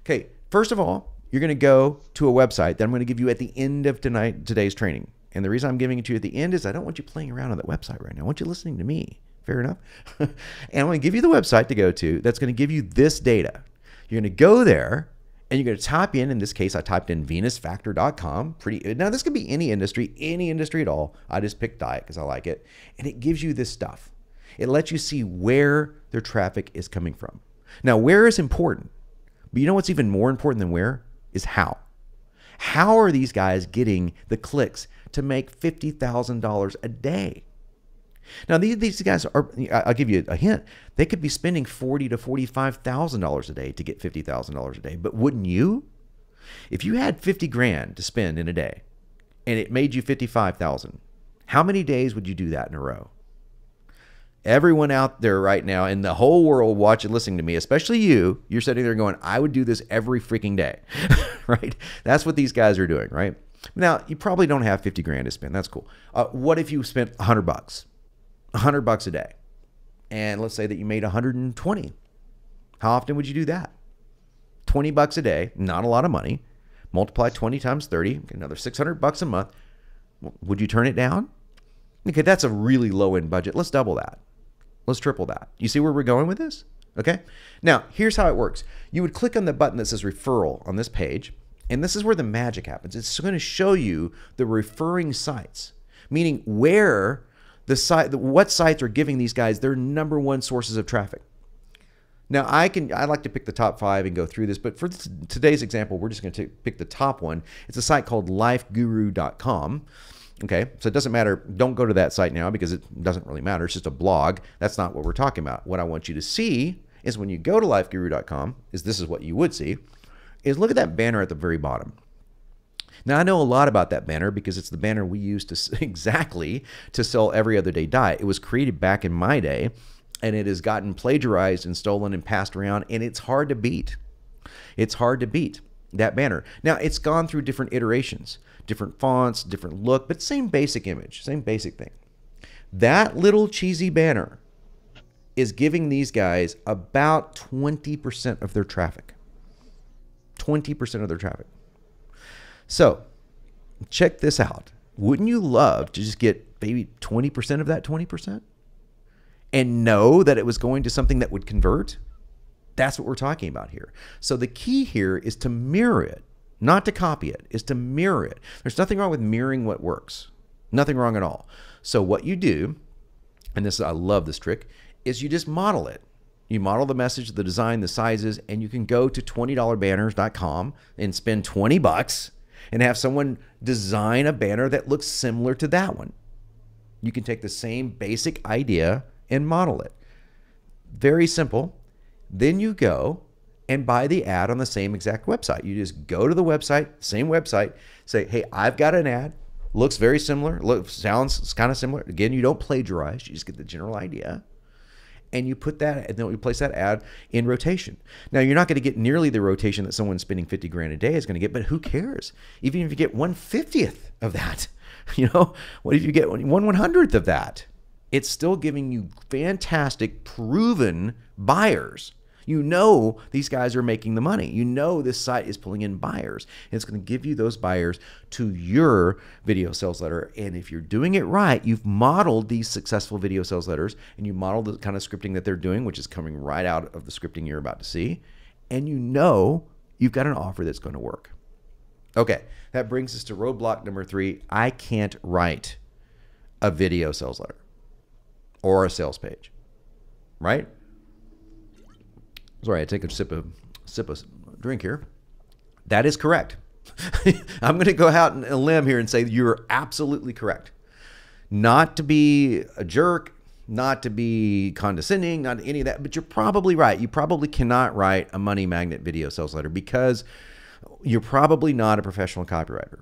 Okay, first of all, you're going to go to a website that I'm going to give you at the end of today's training. And the reason I'm giving it to you at the end is I don't want you playing around on that website right now. I want you listening to me. Fair enough? And I'm going to give you the website to go to that's going to give you this data. You're going to go there, And you're going to type in this case, I typed in venusfactor.com. Now, this could be any industry at all. I just picked diet because I like it. And it gives you this stuff. It lets you see where their traffic is coming from. Now, where is important. But you know what's even more important than where? Is how. How are these guys getting the clicks to make $50,000 a day? Now, these guys are, I'll give you a hint, they could be spending $40,000 to $45,000 a day to get $50,000 a day. But wouldn't you? If you had 50 grand to spend in a day and it made you 55,000, how many days would you do that in a row? Everyone out there right now in the whole world watching, listening to me, especially you're sitting there going, I would do this every freaking day, right? That's what these guys are doing, right? Now, you probably don't have 50 grand to spend. That's cool. What if you spent $100? $100 a day. And let's say that you made 120. How often would you do that? $20 a day, not a lot of money. Multiply 20 times 30, another $600 a month. Would you turn it down? Okay, that's a really low-end budget. Let's double that. Let's triple that. You see where we're going with this? Okay. Now, here's how it works. You would click on the button that says referral on this page, and this is where the magic happens. It's going to show you the referring sites, meaning where what sites are giving these guys their number one sources of traffic. Now, I like to pick the top 5 and go through this, but for today's example, we're just going to pick the top one. It's a site called lifeguru.com. Okay, so it doesn't matter. Don't go to that site now because it doesn't really matter. It's just a blog. That's not what we're talking about. What I want you to see is when you go to lifeguru.com, this is what you would see, is look at that banner at the very bottom. Now, I know a lot about that banner because it's the banner we use to sell Every Other Day Diet. It was created back in my day, and it has gotten plagiarized and stolen and passed around, and it's hard to beat. It's hard to beat that banner. Now, it's gone through different iterations, different fonts, different look, but same basic image, same basic thing. That little cheesy banner is giving these guys about 20% of their traffic. 20% of their traffic. So, check this out. Wouldn't you love to just get maybe 20% of that 20%? And know that it was going to something that would convert? That's what we're talking about here. So the key here is to mirror it, not to copy it, is to mirror it. There's nothing wrong with mirroring what works. Nothing wrong at all. So what you do, and I love this trick, is you just model it. You model the message, the design, the sizes, and you can go to $20banners.com and spend $20 and have someone design a banner that looks similar to that one. You can take the same basic idea and model it. Very simple. Then you go and buy the ad on the same exact website. You just go to the website, same website, say, hey, I've got an ad. Looks very similar. Sounds kind of similar. Again, you don't plagiarize. You just get the general idea. And you put that, and then you place that ad in rotation. Now, you're not going to get nearly the rotation that someone spending 50 grand a day is going to get, but who cares? Even if you get 1/50th of that, what if you get 1/100th of that? It's still giving you fantastic, proven buyers. These guys are making the money. This site is pulling in buyers. And it's going to give you those buyers to your video sales letter. And if you're doing it right, you've modeled these successful video sales letters, and you model the kind of scripting that they're doing, which is coming right out of the scripting you're about to see. And you've got an offer that's going to work. Okay, that brings us to roadblock number 3. I can't write a video sales letter or a sales page, right? Sorry, I take a sip of drink here. That is correct. I'm going to go out on a limb here and say you're absolutely correct. Not to be a jerk, not to be condescending, not any of that, but you're probably right. You probably cannot write a money magnet video sales letter because you're probably not a professional copywriter.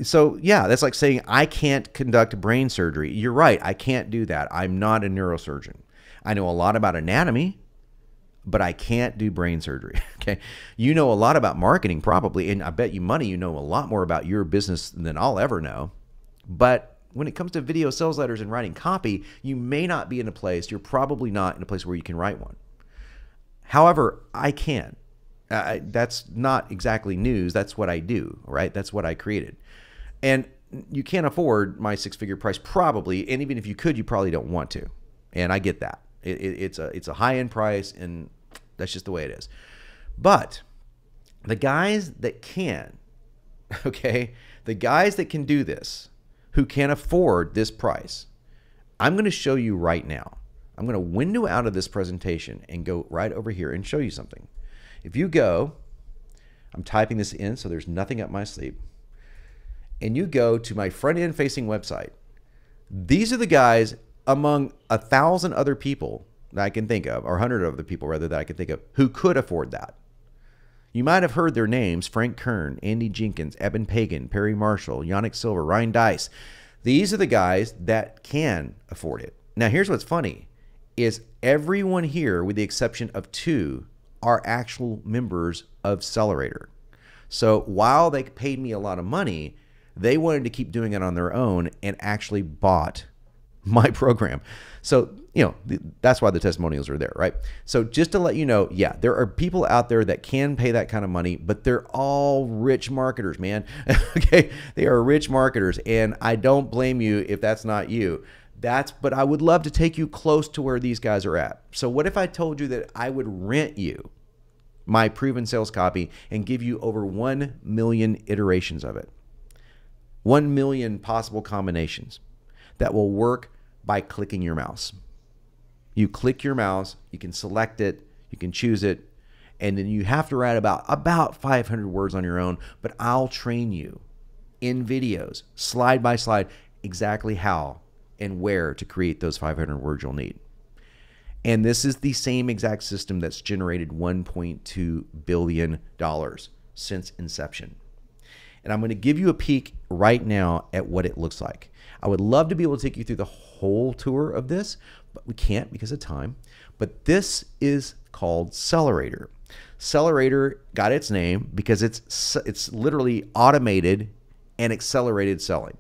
So yeah, that's like saying I can't conduct brain surgery. You're right. I can't do that. I'm not a neurosurgeon. I know a lot about anatomy, but I can't do brain surgery. Okay. You know a lot about marketing probably, and I bet you money, you know a lot more about your business than I'll ever know. But when it comes to video sales letters and writing copy, you may not be in a place, you're probably not in a place where you can write one. However, I can. That's not exactly news. That's what I do, right? That's what I created. And you can't afford my 6-figure price probably, and even if you could, you probably don't want to. And I get that. It's a high-end price, and that's just the way it is. But The guys that can, okay, the guys that can do this, who can afford this price, I'm going to show you right now. I'm going to window out of this presentation and go right over here and show you something. If you go, I'm typing this in so there's nothing up my sleeve, and you go to my front end facing website, these are the guys among 1,000 other people that I can think of, or 100 other people rather that I can think of, who could afford that. You might have heard their names: Frank Kern, Andy Jenkins, Eben Pagan, Perry Marshall, Yannick Silver, Ryan Dice. These are the guys that can afford it. Now, here's what's funny is everyone here, with the exception of 2, are actual members of Sellerator. So while they paid me a lot of money, they wanted to keep doing it on their own and actually bought my program. So, that's why the testimonials are there, right? So just to let you know, yeah, there are people out there that can pay that kind of money, but they're all rich marketers, man. Okay, they are rich marketers, and I don't blame you if that's not you. But I would love to take you close to where these guys are at. So what if I told you that I would rent you my proven sales copy and give you over 1 million iterations of it? 1 million possible combinations that will work by clicking your mouse. You click your mouse, you can select it, you can choose it, and then you have to write about 500 words on your own, but I'll train you in videos, slide by slide, exactly how and where to create those 500 words you'll need. And this is the same exact system that's generated $1.2 billion since inception. And I'm going to give you a peek right now at what it looks like. I would love to be able to take you through the whole tour of this, but we can't because of time. But this is called Sellerator. Sellerator got its name because it's literally automated and accelerated selling.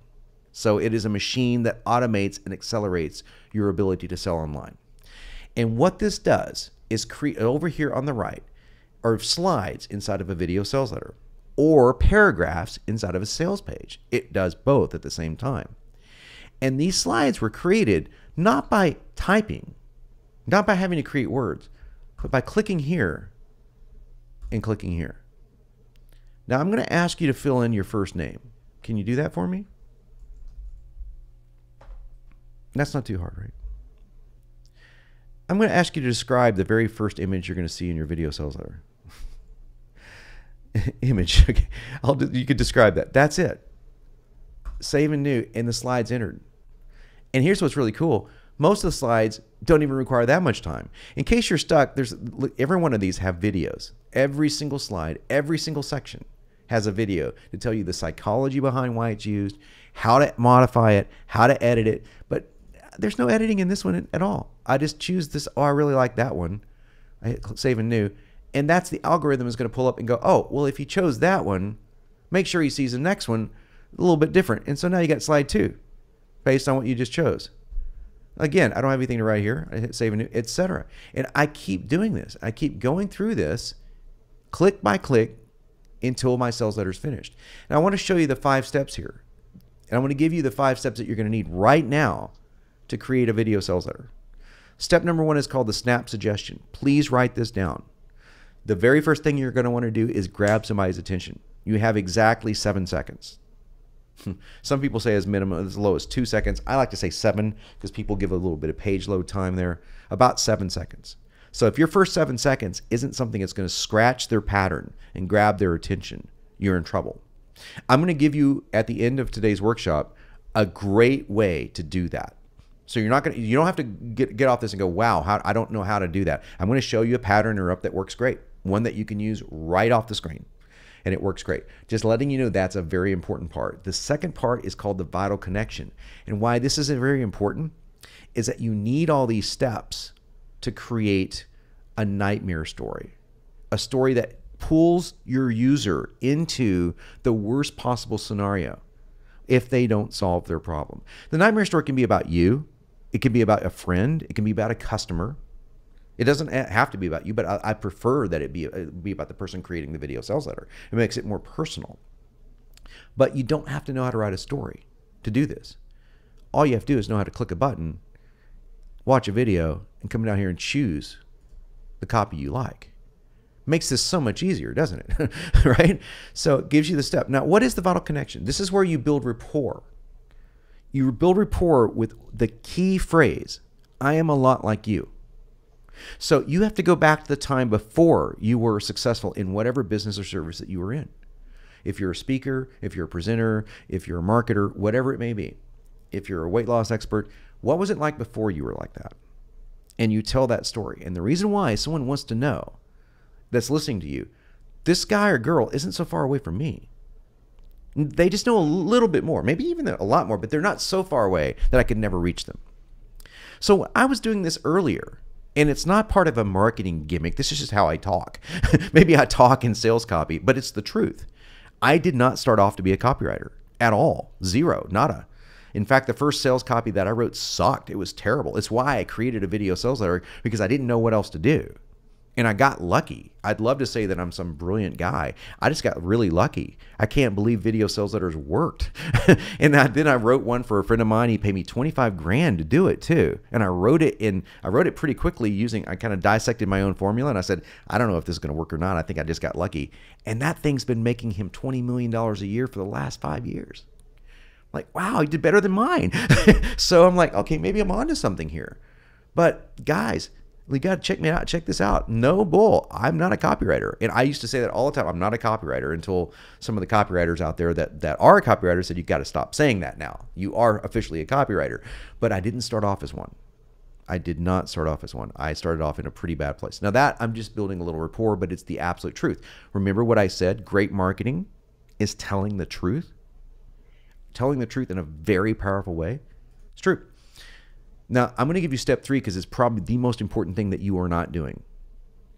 So it is a machine that automates and accelerates your ability to sell online. And what this does is create, over here on the right, are slides inside of a video sales letter or paragraphs inside of a sales page. It does both at the same time. And these slides were created not by typing, not by having to create words, but by clicking here and clicking here. Now I'm going to ask you to fill in your first name. Can you do that for me? That's not too hard, right? I'm going to ask you to describe the very first image you're going to see in your video sales letter. Image. Okay. You could describe that. That's it. Save and new, and the slide's entered. And here's what's really cool. Most of the slides don't even require that much time. In case you're stuck, every one of these have videos. Every single slide, every single section has a video to tell you the psychology behind why it's used, how to modify it, how to edit it. But there's no editing in this one at all. I just choose this. Oh, I really like that one. I hit save and new. And that's the algorithm is going to pull up and go, oh, well, if he chose that one, make sure he sees the next one a little bit different. And so now you got slide 2 based on what you just chose. Again, I don't have anything to write here. I hit save and new, etc. And I keep doing this. I keep going through this click by click until my sales letter is finished. And I want to show you the 5 steps here. And I want to give you the 5 steps that you're going to need right now to create a video sales letter. Step number 1 is called the snap suggestion. Please write this down. The very first thing you're going to want to do is grab somebody's attention. You have exactly 7 seconds. Some people say as minimum, as low as 2 seconds. I like to say 7 because people give a little bit of page load time there. About 7 seconds. So if your first 7 seconds isn't something that's going to scratch their pattern and grab their attention, you're in trouble. I'm going to give you at the end of today's workshop a great way to do that. So you don't have to get off this and go, wow, I don't know how to do that. I'm going to show you a pattern interrupt that works great, one that you can use right off the screen. And it works great. Just letting you know that's a very important part. The second part is called the vital connection. And why this is very important is that you need all these steps to create a nightmare story, a story that pulls your user into the worst possible scenario if they don't solve their problem. The nightmare story can be about you. It can be about a friend. It can be about a customer. It doesn't have to be about you, but I prefer that it be about the person creating the video sales letter. It makes it more personal. But you don't have to know how to write a story to do this. All you have to do is know how to click a button, watch a video, and come down here and choose the copy you like. Makes this so much easier, doesn't it? Right? So it gives you the step. Now, what is the vital connection? This is where you build rapport. You build rapport with the key phrase, I am a lot like you. So you have to go back to the time before you were successful in whatever business or service that you were in. If you're a speaker, if you're a presenter, if you're a marketer, whatever it may be, if you're a weight loss expert, what was it like before you were like that? And you tell that story. And the reason why someone wants to know that's listening to you, this guy or girl isn't so far away from me. They just know a little bit more, maybe even a lot more, but they're not so far away that I could never reach them. So I was doing this earlier, and it's not part of a marketing gimmick. This is just how I talk. Maybe I talk in sales copy, but it's the truth. I did not start off to be a copywriter at all. Zero, nada. In fact, the first sales copy that I wrote sucked. It was terrible. It's why I created a video sales letter, because I didn't know what else to do. And I got lucky. I'd love to say that I'm some brilliant guy. I just got really lucky. I can't believe video sales letters worked. And then I wrote one for a friend of mine. He paid me 25 grand to do it too. And I wrote it pretty quickly I kind of dissected my own formula. And I said, I don't know if this is going to work or not. I think I just got lucky. And that thing's been making him $20 million a year for the last 5 years. Like, wow, he did better than mine. So I'm like, okay, maybe I'm onto something here. But guys, you got to check me out. Check this out. No bull. I'm not a copywriter. And I used to say that all the time. I'm not a copywriter, until some of the copywriters out there that are copywriters said, you got to stop saying that now. You are officially a copywriter. But I didn't start off as one. I did not start off as one. I started off in a pretty bad place. Now that I'm just building a little rapport, but it's the absolute truth. Remember what I said? Great marketing is telling the truth. Telling the truth in a very powerful way. It's true. Now, I'm going to give you step 3 because it's probably the most important thing that you are not doing.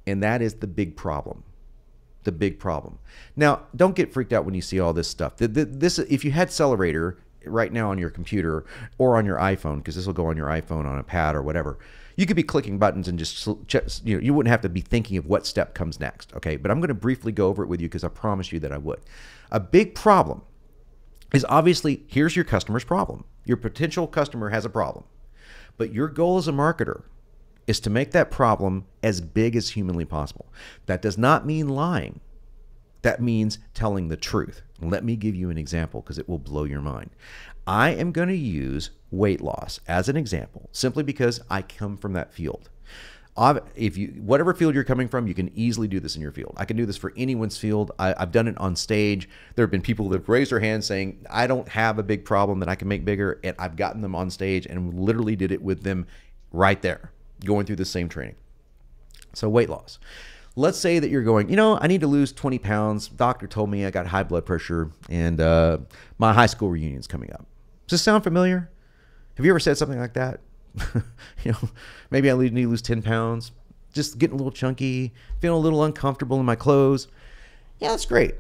And that is the big problem. The big problem. Now, don't get freaked out when you see all this stuff. If you had Sellerator right now on your computer or on your iPhone, because this will go on your iPhone on a pad or whatever, you could be clicking buttons and just, you wouldn't have to be thinking of what step comes next. Okay, but I'm going to briefly go over it with you because I promise you that I would. A big problem is obviously, here's your customer's problem. Your potential customer has a problem. But your goal as a marketer is to make that problem as big as humanly possible. That does not mean lying. That means telling the truth. Let me give you an example because it will blow your mind. I am going to use weight loss as an example simply because I come from that field. Whatever field you're coming from, you can easily do this in your field. I can do this for anyone's field. I've done it on stage. There have been people that have raised their hands saying, I don't have a big problem that I can make bigger. And I've gotten them on stage and literally did it with them right there, going through the same training. So weight loss. Let's say that you're going, I need to lose 20 pounds. Doctor told me I got high blood pressure and my high school reunion's coming up. Does this sound familiar? Have you ever said something like that? Maybe I need to lose 10 pounds, just getting a little chunky, feeling a little uncomfortable in my clothes. Yeah, that's great.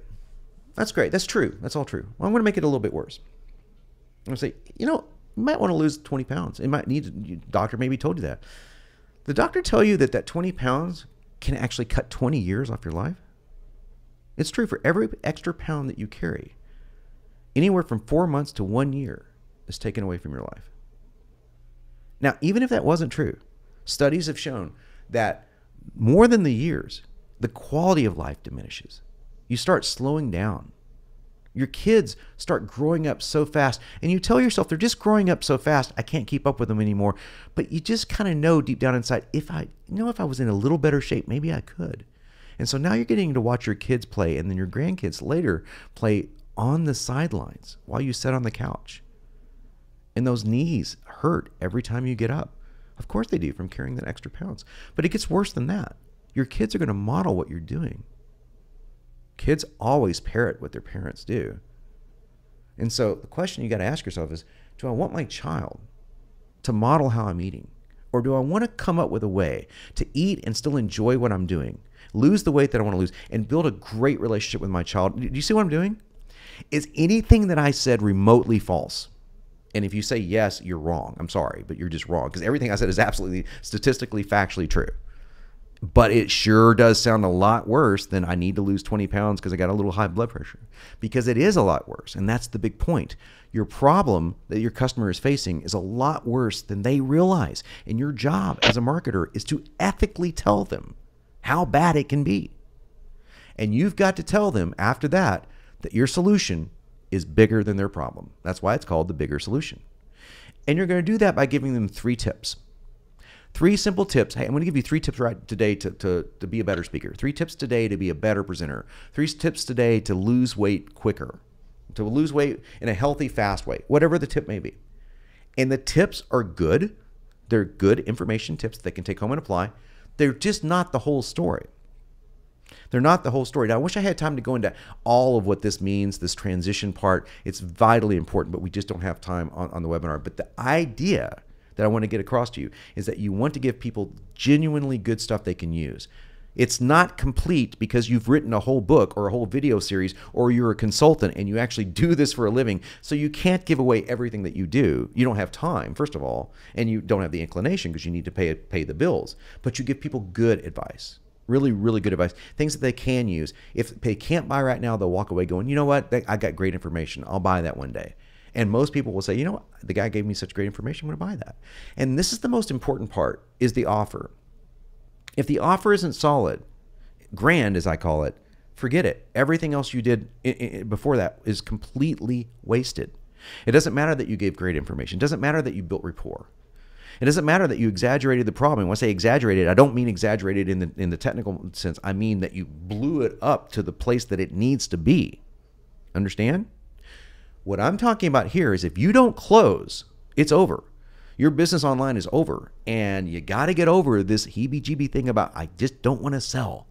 That's great. That's true. That's all true. Well, I'm going to make it a little bit worse. I'm going to say, you might want to lose 20 pounds. It might need, doctor maybe told you that. The doctor tell you that 20 pounds can actually cut 20 years off your life? It's true. For every extra pound that you carry, anywhere from 4 months to 1 year is taken away from your life. Now, even if that wasn't true, studies have shown that more than the years, the quality of life diminishes. You start slowing down. Your kids start growing up so fast, and you tell yourself they're just growing up so fast, I can't keep up with them anymore. But you just kind of know deep down inside, if I was in a little better shape, maybe I could. And so now you're getting to watch your kids play, and then your grandkids later play on the sidelines while you sit on the couch. And those knees hurt every time you get up. Of course they do, from carrying that extra pounds. But it gets worse than that. Your kids are going to model what you're doing. Kids always parrot what their parents do. And so the question you got to ask yourself is, do I want my child to model how I'm eating? Or do I want to come up with a way to eat and still enjoy what I'm doing, lose the weight that I want to lose, and build a great relationship with my child? Do you see what I'm doing? Is anything that I said remotely false? And if you say yes, you're wrong. I'm sorry, but you're just wrong, because everything I said is absolutely statistically, factually true. But it sure does sound a lot worse than I need to lose 20 pounds because I got a little high blood pressure. Because it is a lot worse, and that's the big point. Your problem that your customer is facing is a lot worse than they realize. And your job as a marketer is to ethically tell them how bad it can be. And you've got to tell them after that your solution is bigger than their problem. That's why it's called the bigger solution. And you're going to do that by giving them 3 tips. 3 simple tips. Hey, I'm going to give you 3 tips right today to be a better speaker. 3 tips today to be a better presenter. 3 tips today to lose weight quicker, to lose weight in a healthy, fast way, whatever the tip may be. And the tips are good. They're good information tips they can take home and apply. They're just not the whole story. They're not the whole story. Now, I wish I had time to go into all of what this means, this transition part. It's vitally important, but we just don't have time on the webinar. But the idea that I want to get across to you is that you want to give people genuinely good stuff they can use. It's not complete because you've written a whole book or a whole video series, or you're a consultant and you actually do this for a living. So you can't give away everything that you do. You don't have time, first of all, and you don't have the inclination because you need to pay the bills. But you give people good advice. Really, really good advice. Things that they can use. If they can't buy right now, they'll walk away going, you know what? I got great information. I'll buy that one day. And most people will say, you know what? The guy gave me such great information. I'm going to buy that. And this is the most important part, is the offer. If the offer isn't solid, grand as I call it, forget it. Everything else you did before that is completely wasted. It doesn't matter that you gave great information. It doesn't matter that you built rapport. It doesn't matter that you exaggerated the problem. When I say exaggerated, I don't mean exaggerated in the technical sense. I mean that you blew it up to the place that it needs to be. Understand? What I'm talking about here is if you don't close, it's over. Your business online is over, and you got to get over this heebie-jeebie thing about, I just don't want to sell.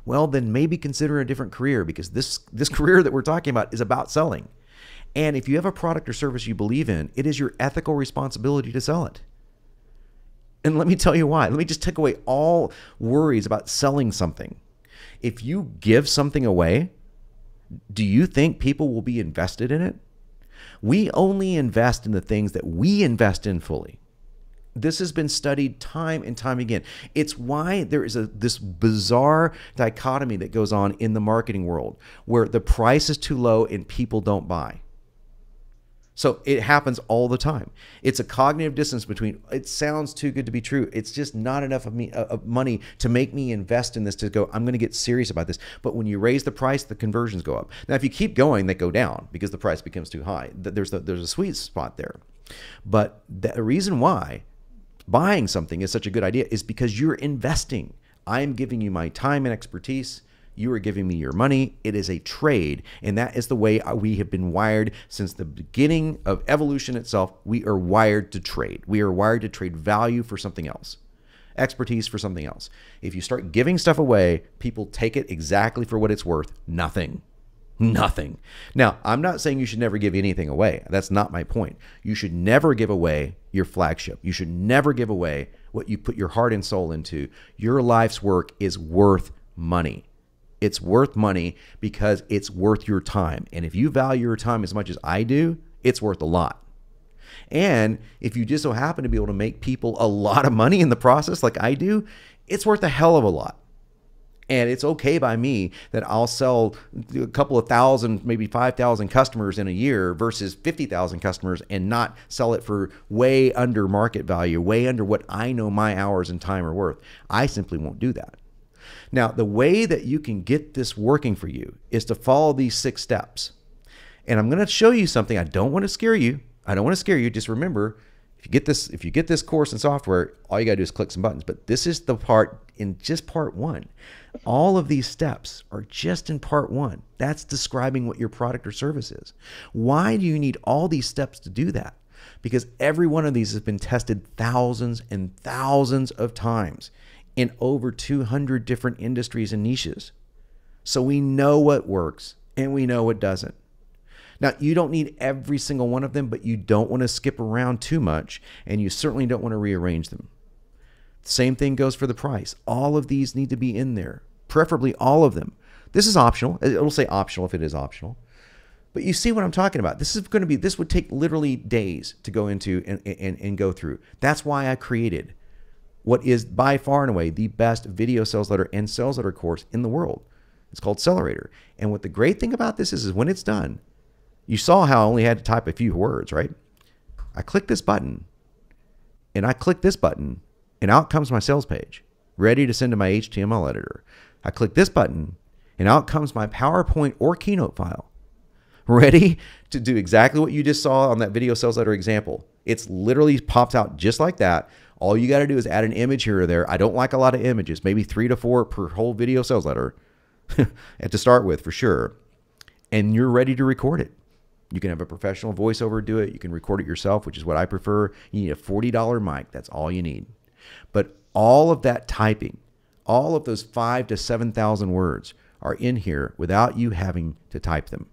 Well, then maybe consider a different career, because this career that we're talking about is about selling. And if you have a product or service you believe in, it is your ethical responsibility to sell it. And let me tell you why. Let me just take away all worries about selling something. If you give something away, do you think people will be invested in it? We only invest in the things that we invest in fully. This has been studied time and time again. It's why there is this bizarre dichotomy that goes on in the marketing world where the price is too low and people don't buy. So it happens all the time. It's a cognitive dissonance between, it sounds too good to be true. It's just not enough of money to make me invest in this to go, I'm going to get serious about this. But when you raise the price, the conversions go up. Now, if you keep going, they go down because the price becomes too high. There's a sweet spot there. But the reason why buying something is such a good idea is because you're investing. I am giving you my time and expertise. You are giving me your money. It is a trade, and that is the way we have been wired since the beginning of evolution itself. We are wired to trade. We are wired to trade value for something else, expertise for something else. If you start giving stuff away, people take it exactly for what it's worth. Nothing. Nothing. Now, I'm not saying you should never give anything away. That's not my point. You should never give away your flagship. You should never give away what you put your heart and soul into. Your life's work is worth money. It's worth money because it's worth your time. And if you value your time as much as I do, it's worth a lot. And if you just so happen to be able to make people a lot of money in the process like I do, it's worth a hell of a lot. And it's okay by me that I'll sell a couple of thousand, maybe 5,000 customers in a year versus 50,000 customers and not sell it for way under market value, way under what I know my hours and time are worth. I simply won't do that. Now, the way that you can get this working for you is to follow these 6 steps. And I'm going to show you something. I don't want to scare you. I don't want to scare you. Just remember, if you get this course in software, all you got to do is click some buttons. But this is the part in just part 1. All of these steps are just in part 1. That's describing what your product or service is. Why do you need all these steps to do that? Because every one of these has been tested thousands and thousands of times in over 200 different industries and niches. So we know what works and we know what doesn't. Now, you don't need every single one of them, but you don't want to skip around too much, and you certainly don't want to rearrange them. Same thing goes for the price. All of these need to be in there, preferably all of them. This is optional. It'll say optional if it is optional. But you see what I'm talking about. This would take literally days to go into and go through. That's why I created what is by far and away the best video sales letter and sales letter course in the world. It's called Sellerator. And what the great thing about this is when it's done, you saw how I only had to type a few words, right? I click this button, and I click this button, and out comes my sales page, ready to send to my HTML editor. I click this button, And out comes my PowerPoint or Keynote file, ready to do exactly what you just saw on that video sales letter example. It's literally pops out just like that. All you got to do is add an image here or there. I don't like a lot of images, maybe 3 to 4 per whole video sales letter to start with for sure. And you're ready to record it. You can have a professional voiceover do it. You can record it yourself, which is what I prefer. You need a $40 mic. That's all you need. But all of that typing, all of those 5,000 to 7,000 words are in here without you having to type them,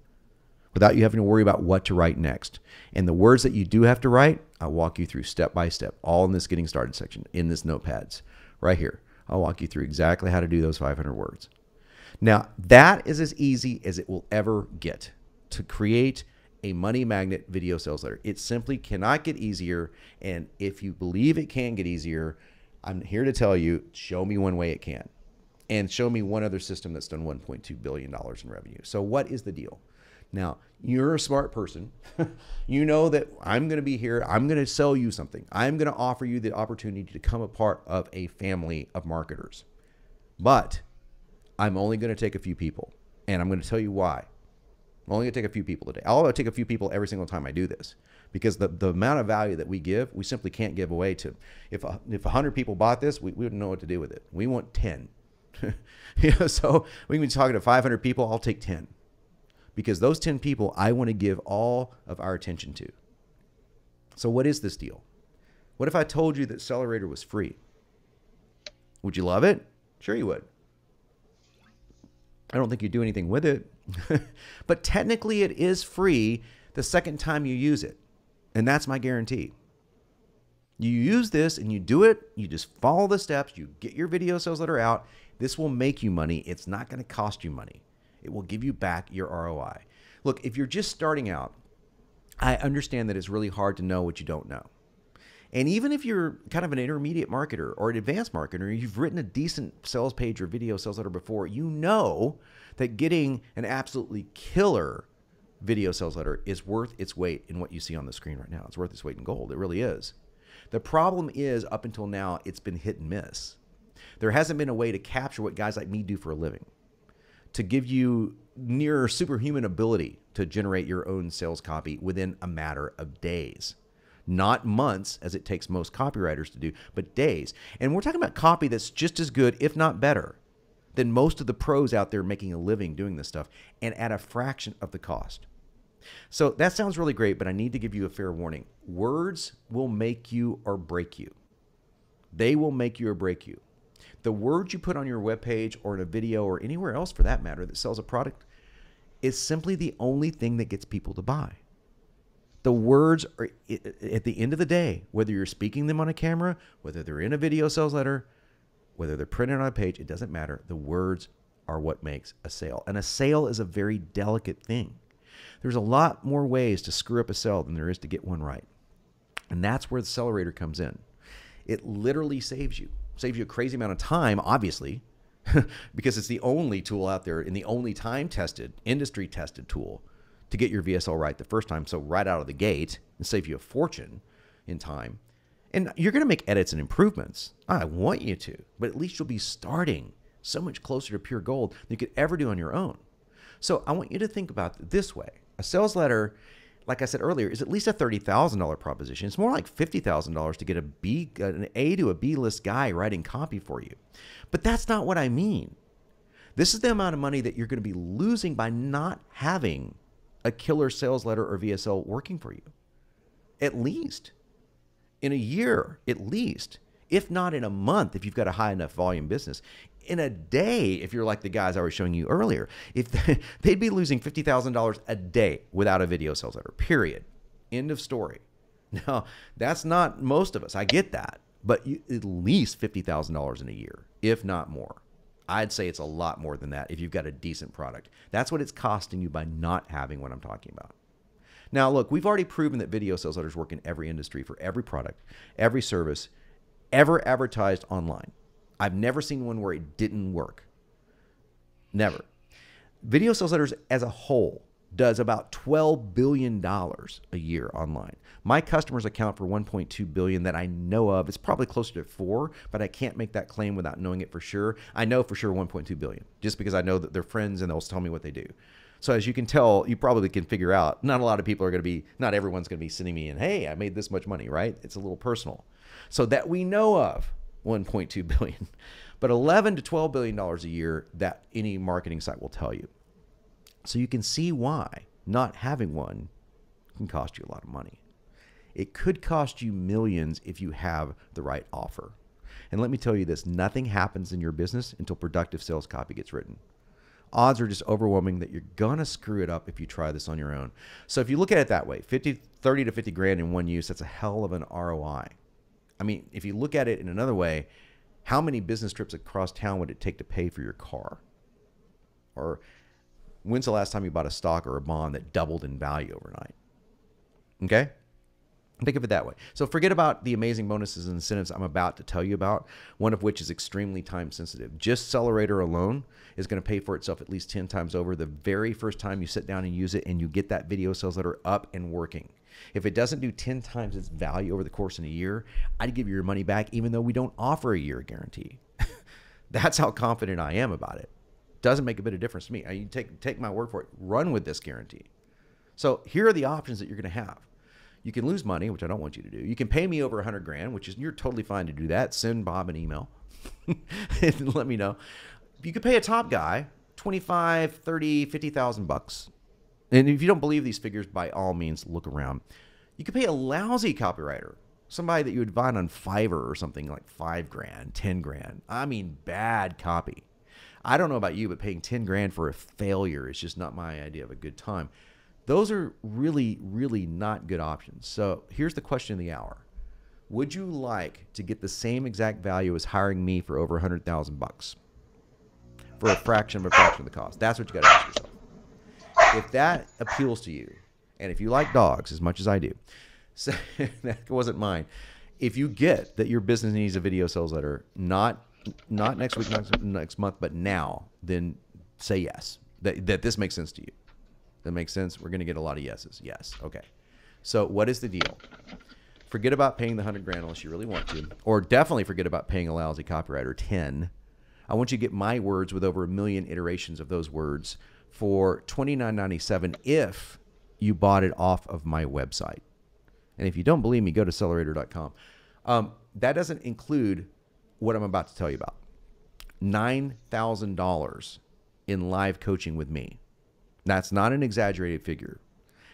without you having to worry about what to write next. And the words that you do have to write, I'll walk you through step by step, all in this getting started section, in this notepads right here. I'll walk you through exactly how to do those 500 words. Now, that is as easy as it will ever get to create a money magnet video sales letter. It simply cannot get easier. And if you believe it can get easier, I'm here to tell you, show me one way it can. And show me one other system that's done $1.2 billion in revenue. So what is the deal? Now, you're a smart person. You know that I'm going to be here. I'm going to sell you something. I'm going to offer you the opportunity to become a part of a family of marketers. But I'm only going to take a few people. And I'm going to tell you why. I'm only going to take a few people today. I'll take a few people every single time I do this, because the amount of value that we give, we simply can't give away to. If 100 people bought this, we wouldn't know what to do with it. We want 10. So we can be talking to 500 people. I'll take 10, because those 10 people I want to give all of our attention to. So what is this deal? What if I told you that Sellerator was free? Would you love it? Sure you would. I don't think you'd do anything with it. But technically it is free the second time you use it. And that's my guarantee. You use this and you do it, you just follow the steps, you get your video sales letter out. This will make you money. It's not going to cost you money. It will give you back your ROI. Look, if you're just starting out, I understand that it's really hard to know what you don't know. And even if you're kind of an intermediate marketer or an advanced marketer, you've written a decent sales page or video sales letter before, you know that getting an absolutely killer video sales letter is worth its weight in what you see on the screen right now. It's worth its weight in gold. It really is. The problem is, up until now, it's been hit and miss. There hasn't been a way to capture what guys like me do for a living, to give you near superhuman ability to generate your own sales copy within a matter of days. Not months, as it takes most copywriters to do, but days. And we're talking about copy that's just as good, if not better, than most of the pros out there making a living doing this stuff, and at a fraction of the cost. So that sounds really great, but I need to give you a fair warning. Words will make you or break you. They will make you or break you. The words you put on your webpage or in a video or anywhere else for that matter that sells a product is simply the only thing that gets people to buy. The words are, at the end of the day, whether you're speaking them on a camera, whether they're in a video sales letter, whether they're printed on a page, it doesn't matter. The words are what makes a sale. And a sale is a very delicate thing. There's a lot more ways to screw up a sale than there is to get one right. And that's where the Sellerator comes in. It literally saves you a crazy amount of time, obviously, because it's the only tool out there and the only time-tested, industry-tested tool to get your VSL right the first time. So right out of the gate, and save you a fortune in time. And you're going to make edits and improvements. I want you to, but at least you'll be starting so much closer to pure gold than you could ever do on your own. So I want you to think about it this way. A sales letter, like I said earlier, is at least a $30,000 proposition. It's more like $50,000 to get an A to a B list guy writing copy for you. But that's not what I mean. This is the amount of money that you're going to be losing by not having a killer sales letter or VSL working for you. At least in a year, at least, if not in a month, if you've got a high enough volume business. In a day, if you're like the guys I was showing you earlier, if they'd be losing $50,000 a day without a video sales letter, period. End of story. Now, that's not most of us. I get that. But at least $50,000 in a year, if not more. I'd say it's a lot more than that if you've got a decent product. That's what it's costing you by not having what I'm talking about. Now, look, we've already proven that video sales letters work in every industry for every product, every service, ever advertised online. I've never seen one where it didn't work. Never. Video sales letters as a whole does about $12 billion a year online. My customers account for $1.2 billion that I know of. It's probably closer to 4, but I can't make that claim without knowing it for sure. I know for sure $1.2 billion just because I know that they're friends and they'll tell me what they do. So as you can tell, you probably can figure out, not everyone's going to be sending me in, hey, I made this much money, right? It's a little personal. So that we know of, $1.2 billion, but $11 to $12 billion a year that any marketing site will tell you. So you can see why not having one can cost you a lot of money. It could cost you millions if you have the right offer. And let me tell you this, nothing happens in your business until productive sales copy gets written. Odds are just overwhelming that you're going to screw it up if you try this on your own. So if you look at it that way, 30 to 50 grand in one use, that's a hell of an ROI. I mean, if you look at it in another way, how many business trips across town would it take to pay for your car? Or when's the last time you bought a stock or a bond that doubled in value overnight? Okay? Think of it that way. So forget about the amazing bonuses and incentives I'm about to tell you about, one of which is extremely time sensitive. Just Sellerator alone is going to pay for itself at least 10 times over the very first time you sit down and use it and you get that video sales letter up and working. If it doesn't do 10 times its value over the course of a year, I'd give you your money back even though we don't offer a year guarantee. That's how confident I am about it. Doesn't make a bit of difference to me. You take my word for it. Run with this guarantee. So here are the options that you're going to have. You can lose money, which I don't want you to do. You can pay me over 100 grand, which is, you're totally fine to do that. Send Bob an email and let me know. You could pay a top guy 25, 30, 50,000 bucks. And if you don't believe these figures, by all means, look around. You could pay a lousy copywriter, somebody that you would find on Fiverr or something, like 5 grand, 10 grand. I mean, bad copy. I don't know about you, but paying 10 grand for a failure is just not my idea of a good time. Those are really, really not good options. So here's the question of the hour. Would you like to get the same exact value as hiring me for over 100,000 bucks for a fraction of the cost? That's what you got to ask yourself. If that appeals to you, and if you like dogs as much as I do, so that wasn't mine. If you get that your business needs a video sales letter, not next week, next month, but now, then say yes. That this makes sense to you. That makes sense. We're going to get a lot of yeses. Yes. Okay. So what is the deal? Forget about paying the 100 grand unless you really want to, or definitely forget about paying a lousy copywriter 10. I want you to get my words with over 1 million iterations of those words for $29.97 if you bought it off of my website. And if you don't believe me, go to Sellerator.com. That doesn't include what I'm about to tell you about. $9,000 in live coaching with me. That's not an exaggerated figure.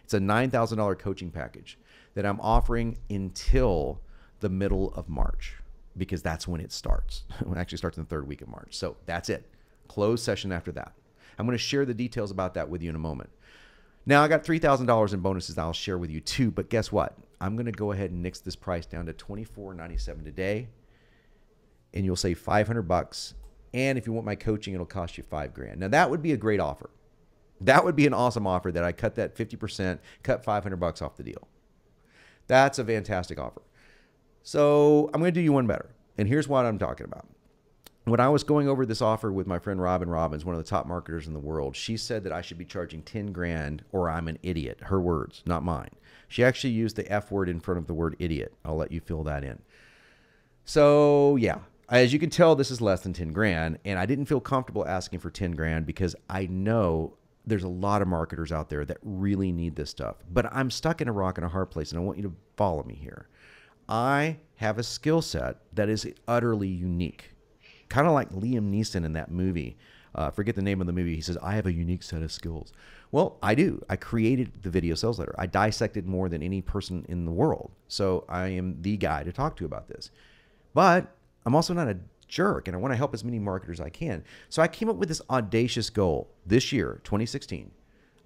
It's a $9,000 coaching package that I'm offering until the middle of March, because that's when it starts. It actually starts in the 3rd week of March. So that's it. Closed session after that. I'm going to share the details about that with you in a moment. Now, I got $3,000 in bonuses that I'll share with you too, but guess what? I'm going to go ahead and nix this price down to $24.97 today, and you'll save $500. And if you want my coaching, it'll cost you $5 grand. Now, that would be a great offer. That would be an awesome offer that I cut that 50%, cut $500 off the deal. That's a fantastic offer. So I'm going to do you one better. And here's what I'm talking about. When I was going over this offer with my friend Robin Robbins, one of the top marketers in the world, she said that I should be charging 10 grand or I'm an idiot. Her words, not mine. She actually used the F word in front of the word idiot. I'll let you fill that in. So yeah, as you can tell, this is less than 10 grand. And I didn't feel comfortable asking for 10 grand because I know there's a lot of marketers out there that really need this stuff. But I'm stuck in a rock and a hard place, and I want you to follow me here. I have a skill set that is utterly unique. Kind of like Liam Neeson in that movie. Forget the name of the movie. He says, I have a unique set of skills. Well, I do. I created the video sales letter. I dissected more than any person in the world. So I am the guy to talk to about this. But I'm also not a jerk, and I want to help as many marketers as I can. So I came up with this audacious goal this year, 2016.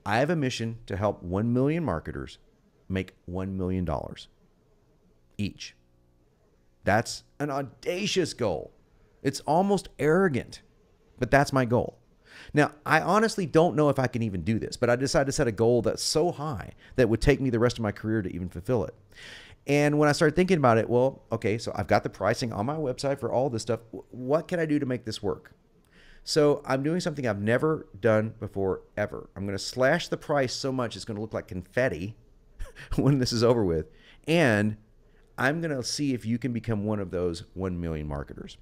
I have a mission to help 1 million marketers make $1 million each. That's an audacious goal. It's almost arrogant, but that's my goal. Now, I honestly don't know if I can even do this, but I decided to set a goal that's so high that would take me the rest of my career to even fulfill it. And when I started thinking about it, well, okay, so I've got the pricing on my website for all this stuff. What can I do to make this work? So I'm doing something I've never done before, ever. I'm going to slash the price so much it's going to look like confetti when this is over with. And I'm going to see if you can become one of those 1 million marketers.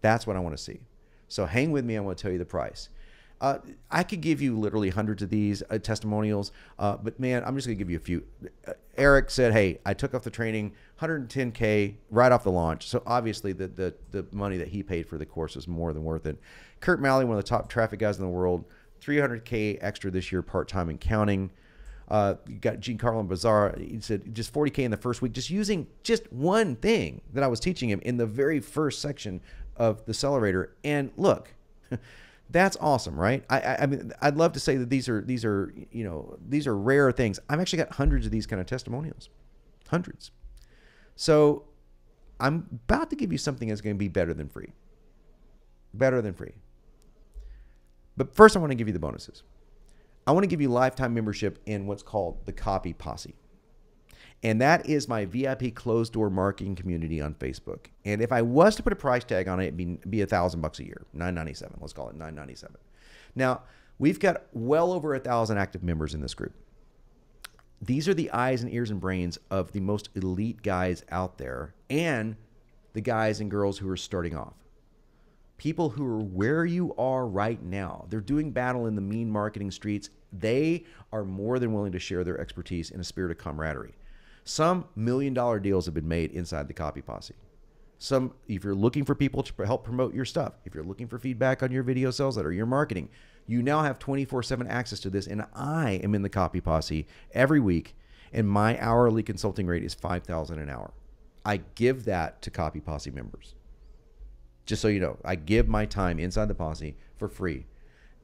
That's what I want to see. So hang with me. I want to tell you the price. I could give you literally hundreds of these testimonials, but man, I'm just going to give you a few. Eric said, hey, I took off the training, $110K right off the launch. So obviously the money that he paid for the course was more than worth it. Kurt Malley, one of the top traffic guys in the world, $300K extra this year, part-time and counting. You got Giancarlo Bazzara. He said just 40K in the first week, just using just one thing that I was teaching him in the very first section of the Sellerator. And look, that's awesome, right? I mean, I'd love to say that these are rare things. I've actually got hundreds of these kind of testimonials, hundreds. So I'm about to give you something that's going to be better than free, better than free. But first, I want to give you the bonuses. I want to give you lifetime membership in what's called the Copy Posse. And that is my VIP closed door marketing community on Facebook. And if I was to put a price tag on it, it'd be $1,000 a year, $997. Let's call it $997. Now, we've got well over 1,000 active members in this group. These are the eyes and ears and brains of the most elite guys out there and the guys and girls who are starting off. People who are where you are right now. They're doing battle in the mean marketing streets. They are more than willing to share their expertise in a spirit of camaraderie. Some $1 million deals have been made inside the Copy Posse. Some, if you're looking for people to help promote your stuff, if you're looking for feedback on your video sales letter, your marketing, you now have 24/7 access to this. And I am in the Copy Posse every week, and my hourly consulting rate is $5,000 an hour. I give that to Copy Posse members. Just so you know, I give my time inside the posse for free.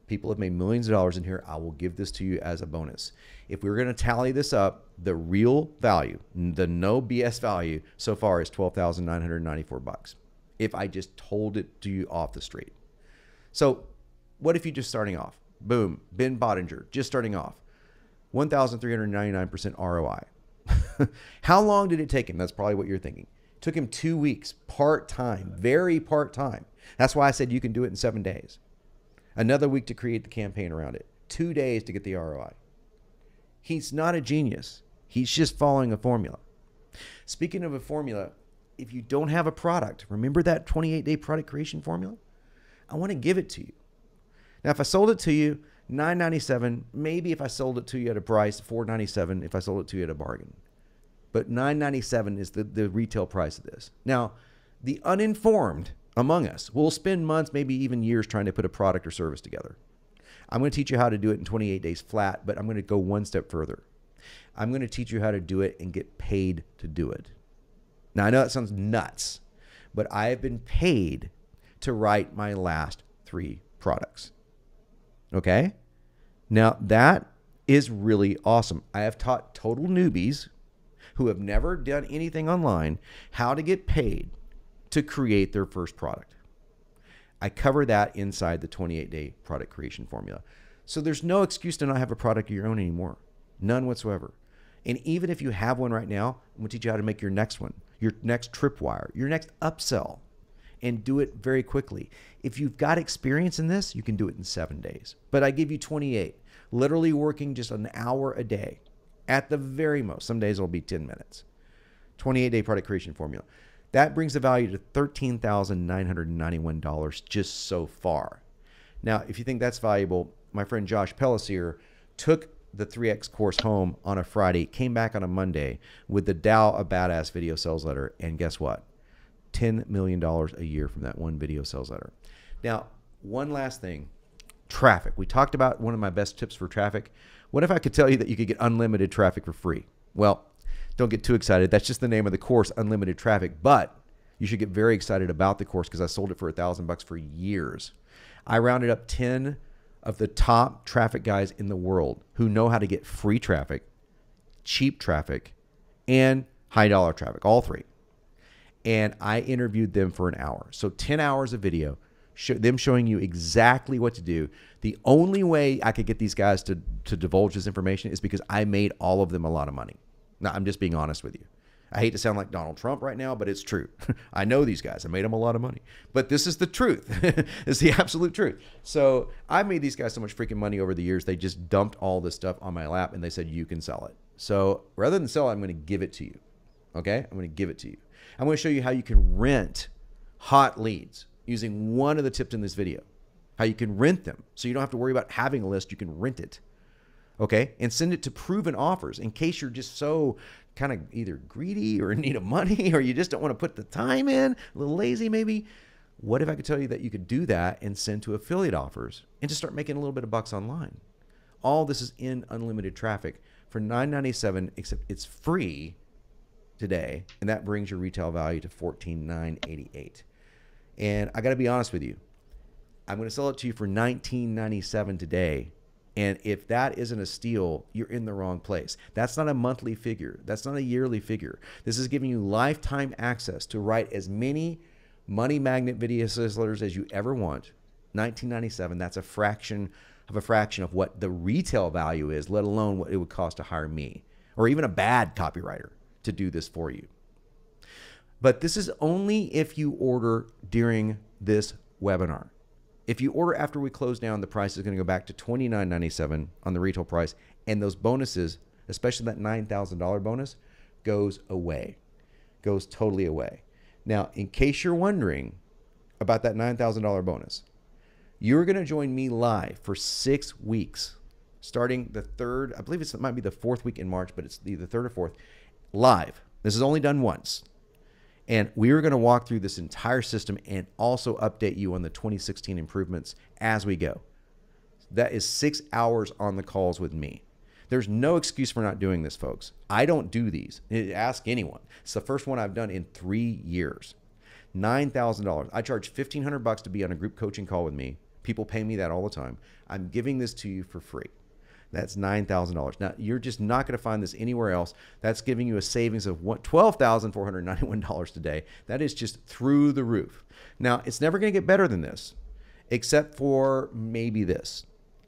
People have made millions of dollars in here. I will give this to you as a bonus. If we were going to tally this up, the real value, the no BS value so far is $12,994 if I just told it to you off the street. So what if you're just starting off? Boom, Ben Bottinger, just starting off. 1,399% ROI. How long did it take him? That's probably what you're thinking. Took him 2 weeks, part-time, very part-time. That's why I said you can do it in 7 days. Another week to create the campaign around it. 2 days to get the ROI. He's not a genius. He's just following a formula. Speaking of a formula, if you don't have a product, remember that 28-day product creation formula? I want to give it to you. Now, if I sold it to you, $997, maybe if I sold it to you at a price, $497 if I sold it to you at a bargain. But $997 is the retail price of this. Now, the uninformed among us will spend months, maybe even years trying to put a product or service together. I'm going to teach you how to do it in 28 days flat, but I'm going to go one step further. I'm going to teach you how to do it and get paid to do it. Now, I know that sounds nuts, but I have been paid to write my last 3 products. Okay? Now, that is really awesome. I have taught total newbies who have never done anything online how to get paid to create their first product. I cover that inside the 28-day product creation formula. So there's no excuse to not have a product of your own anymore. None whatsoever. And even if you have one right now, I'm going to teach you how to make your next one, your next tripwire, your next upsell, and do it very quickly. If you've got experience in this, you can do it in 7 days. But I give you 28, literally working just an hour a day. At the very most, some days it'll be 10 minutes. 28-day product creation formula. That brings the value to $13,991 just so far. Now, if you think that's valuable, my friend Josh Pellissier took the 3X course home on a Friday, came back on a Monday with the Dow of Badass video sales letter, and guess what? $10 million a year from that one video sales letter. Now, one last thing, traffic. We talked about one of my best tips for traffic. What if I could tell you that you could get unlimited traffic for free? Well, don't get too excited. That's just the name of the course, Unlimited Traffic. But you should get very excited about the course because I sold it for $1,000 for years. I rounded up 10 of the top traffic guys in the world who know how to get free traffic, cheap traffic, and high dollar traffic, all 3. And I interviewed them for an hour. So 10 hours of video, them showing you exactly what to do. The only way I could get these guys to divulge this information is because I made all of them a lot of money. Now, I'm just being honest with you. I hate to sound like Donald Trump right now, but it's true. I know these guys. I made them a lot of money. But this is the truth. It's the absolute truth. So I made these guys so much freaking money over the years. They just dumped all this stuff on my lap and they said, you can sell it. So rather than sell it, I'm going to give it to you. Okay? I'm going to give it to you. I'm going to show you how you can rent hot leads using one of the tips in this video. How you can rent them so you don't have to worry about having a list. You can rent it. Okay? And send it to proven offers in case you're just so kind of either greedy or in need of money or you just don't want to put the time in, a little lazy maybe. What if I could tell you that you could do that and send to affiliate offers and just start making a little bit of bucks online? All this is in unlimited traffic for $9.97, except it's free today, and that brings your retail value to $14,988. And I got to be honest with you, I'm going to sell it to you for $19.97 today. And if that isn't a steal, you're in the wrong place. That's not a monthly figure. That's not a yearly figure. This is giving you lifetime access to write as many money magnet video newsletters as you ever want. $19.97, that's a fraction of what the retail value is, let alone what it would cost to hire me or even a bad copywriter to do this for you. But this is only if you order during this webinar. If you order after we close down, the price is going to go back to $29.97 on the retail price. And those bonuses, especially that $9,000 bonus, goes away, goes totally away. Now, in case you're wondering about that $9,000 bonus, you're going to join me live for 6 weeks, starting the third, I believe it might be the fourth week in March, but it's the third or fourth, live. This is only done once. And we are going to walk through this entire system and also update you on the 2016 improvements as we go. That is 6 hours on the calls with me. There's no excuse for not doing this, folks. I don't do these. Ask anyone. It's the first one I've done in 3 years. $9,000. I charge $1,500 to be on a group coaching call with me. People pay me that all the time. I'm giving this to you for free. That's $9,000. Now, you're just not going to find this anywhere else. That's giving you a savings of $12,491 today. That is just through the roof. Now, it's never going to get better than this, except for maybe this.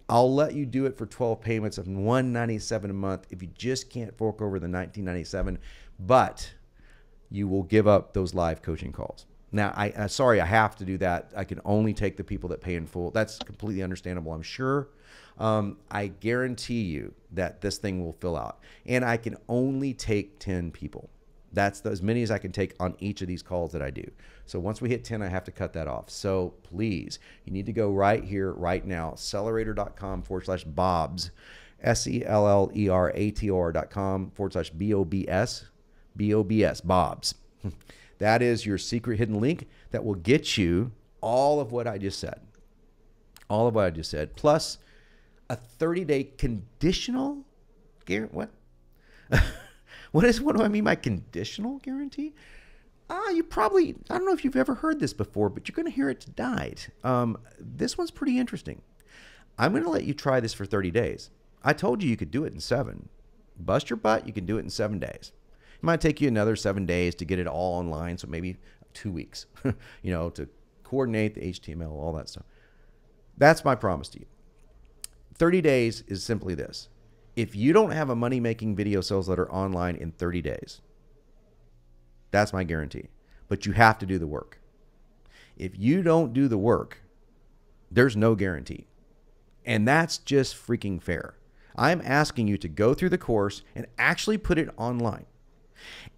I'll let you do it for 12 payments of $197 a month if you just can't fork over the $19.97, but you will give up those live coaching calls. Now, sorry, I have to do that. I can only take the people that pay in full. That's completely understandable, I'm sure. I guarantee you that this thing will fill out. And I can only take 10 people. That's as many as I can take on each of these calls that I do. So once we hit 10, I have to cut that off. So please, you need to go right here, right now, sellerator.com/Bobs, sellerator.com/BOBS, BOBS, Bobs. That is your secret hidden link that will get you all of what I just said. All of what I just said, plus a 30-day conditional guarantee. What? What do I mean by conditional guarantee? You probably, I don't know if you've ever heard this before, but you're going to hear it tonight. This one's pretty interesting. I'm going to let you try this for 30 days. I told you could do it in 7. Bust your butt, you can do it in 7 days. It might take you another 7 days to get it all online, so maybe 2 weeks, to coordinate the HTML, all that stuff. That's my promise to you. 30 days is simply this. If you don't have a money-making video sales letter online in 30 days, that's my guarantee. But you have to do the work. If you don't do the work, there's no guarantee. And that's just freaking fair. I'm asking you to go through the course and actually put it online.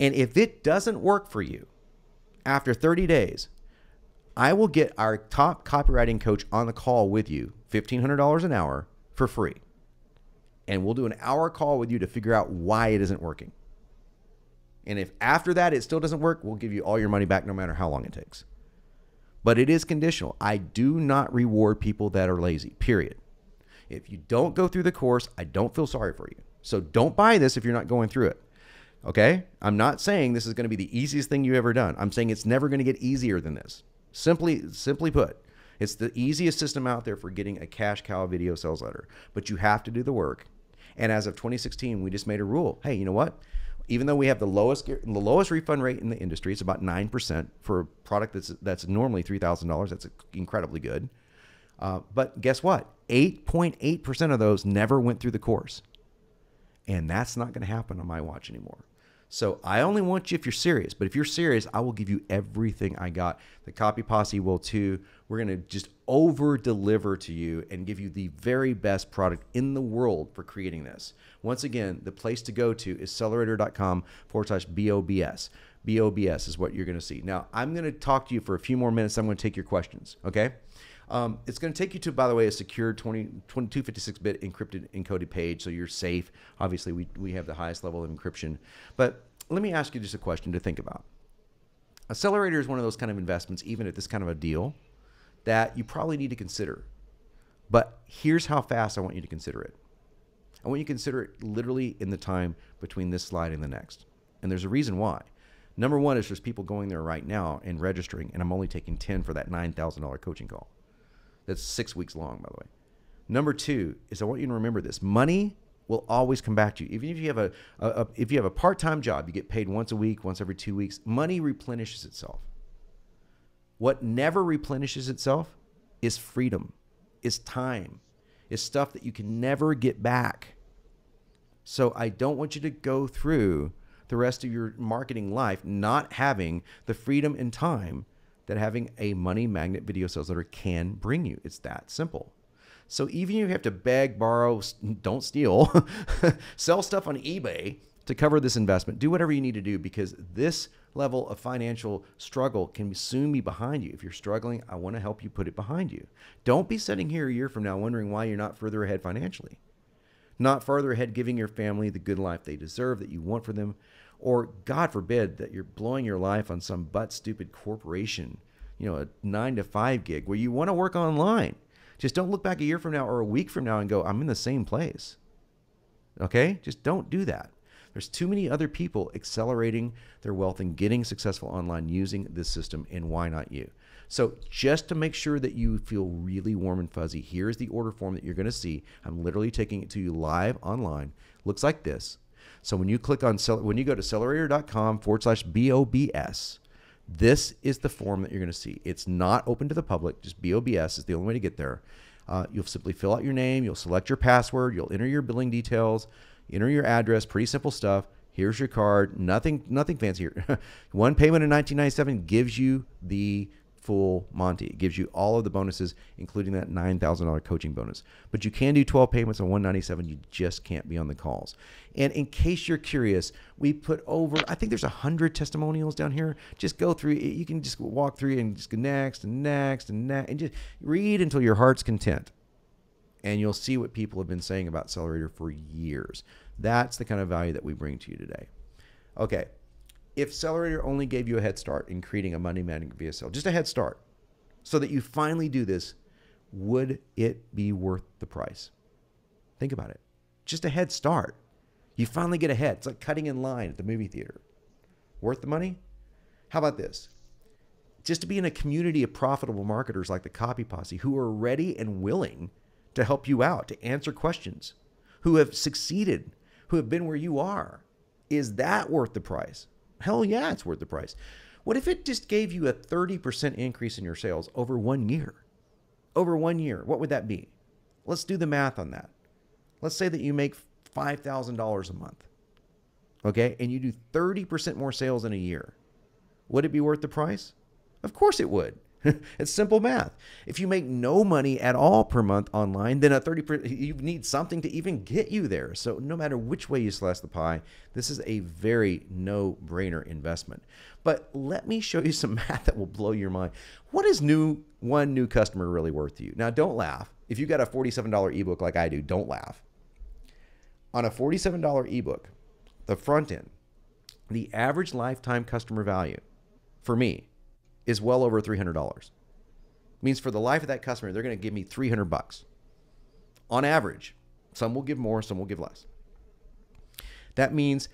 And if it doesn't work for you after 30 days, I will get our top copywriting coach on the call with you, $1,500 an hour for free. And we'll do an hour call with you to figure out why it isn't working. And if after that it still doesn't work, we'll give you all your money back no matter how long it takes. But it is conditional. I do not reward people that are lazy, period. If you don't go through the course, I don't feel sorry for you. So don't buy this if you're not going through it. Okay? I'm not saying this is going to be the easiest thing you've ever done. I'm saying it's never going to get easier than this. Simply put, it's the easiest system out there for getting a cash cow video sales letter. But you have to do the work. And as of 2016, we just made a rule. Hey, you know what? Even though we have the lowest refund rate in the industry, it's about 9% for a product that's normally $3,000. That's incredibly good. But guess what? 8.8% of those never went through the course. And that's not going to happen on my watch anymore. So I only want you if you're serious. But if you're serious, I will give you everything I got. The Copy Posse will too. We're going to just over deliver to you and give you the very best product in the world for creating this. Once again, the place to go to is Sellerator.com/BOBS. BOBS is what you're going to see. Now, I'm going to talk to you for a few more minutes. I'm going to take your questions, okay? It's going to take you to, by the way, a secure 2256-bit encrypted encoded page, so you're safe. Obviously, we have the highest level of encryption. But let me ask you just a question to think about. Sellerator is one of those kind of investments, even at this kind of a deal, that you probably need to consider. But here's how fast I want you to consider it. I want you to consider it literally in the time between this slide and the next. And there's a reason why. Number one is there's people going there right now and registering, and I'm only taking 10 for that $9,000 coaching call. That's 6 weeks long, by the way. Number two is I want you to remember this. Money will always come back to you. Even if you have a part-time job, you get paid once a week, once every 2 weeks, money replenishes itself. What never replenishes itself is freedom, is time, is stuff that you can never get back. So I don't want you to go through the rest of your marketing life not having the freedom and time that having a money magnet video sales letter can bring you. It's that simple. So even if you have to beg, borrow, don't steal, sell stuff on eBay to cover this investment, do whatever you need to do, because this level of financial struggle can soon be behind you. If you're struggling, I want to help you put it behind you. Don't be sitting here a year from now wondering why you're not further ahead financially. Not farther ahead giving your family the good life they deserve, that you want for them, or God forbid that you're blowing your life on some butt-stupid corporation, a 9-to-5 gig where you want to work online. Just don't look back a year from now or a week from now and go, I'm in the same place. Okay? Just don't do that. There's too many other people accelerating their wealth and getting successful online using this system, and why not you? So just to make sure that you feel really warm and fuzzy, here's the order form that you're going to see. I'm literally taking it to you live online. Looks like this. So when you click on, when you go to Sellerator.com/BOBS, this is the form that you're going to see. It's not open to the public. Just BOBS is the only way to get there. You'll simply fill out your name. You'll select your password. You'll enter your billing details. Enter your address. Pretty simple stuff. Here's your card. Nothing fancy here. One payment in $19.97 gives you the full Monty. It gives you all of the bonuses, including that $9,000 coaching bonus. But you can do 12 payments on $197. You just can't be on the calls. And in case you're curious, we put over, I think there's 100 testimonials down here. Just go through. You can just walk through and just go next and next and next, and just read until your heart's content. And you'll see what people have been saying about Sellerator for years. That's the kind of value that we bring to you today. Okay. If Sellerator only gave you a head start in creating a money magnet via sale, just a head start, so that you finally do this, would it be worth the price? Think about it. Just a head start. You finally get ahead. It's like cutting in line at the movie theater. Worth the money? How about this? Just to be in a community of profitable marketers like the Copy Posse who are ready and willing to help you out, to answer questions, who have succeeded, who have been where you are. Is that worth the price? Hell yeah, it's worth the price. What if it just gave you a 30% increase in your sales over 1 year? Over 1 year, what would that be? Let's do the math on that. Let's say that you make $5,000 a month, okay? And you do 30% more sales in a year. Would it be worth the price? Of course it would. It's simple math. If you make no money at all per month online, then a 30%, you need something to even get you there. So no matter which way you slice the pie, this is a very no-brainer investment. But let me show you some math that will blow your mind. What is one new customer really worth to you? Now, don't laugh. If you got a $47 ebook like I do, don't laugh. On a $47 ebook, the front end, the average lifetime customer value for me is well over $300. Means for the life of that customer, they're going to give me $300 on average. Some will give more, some will give less. That means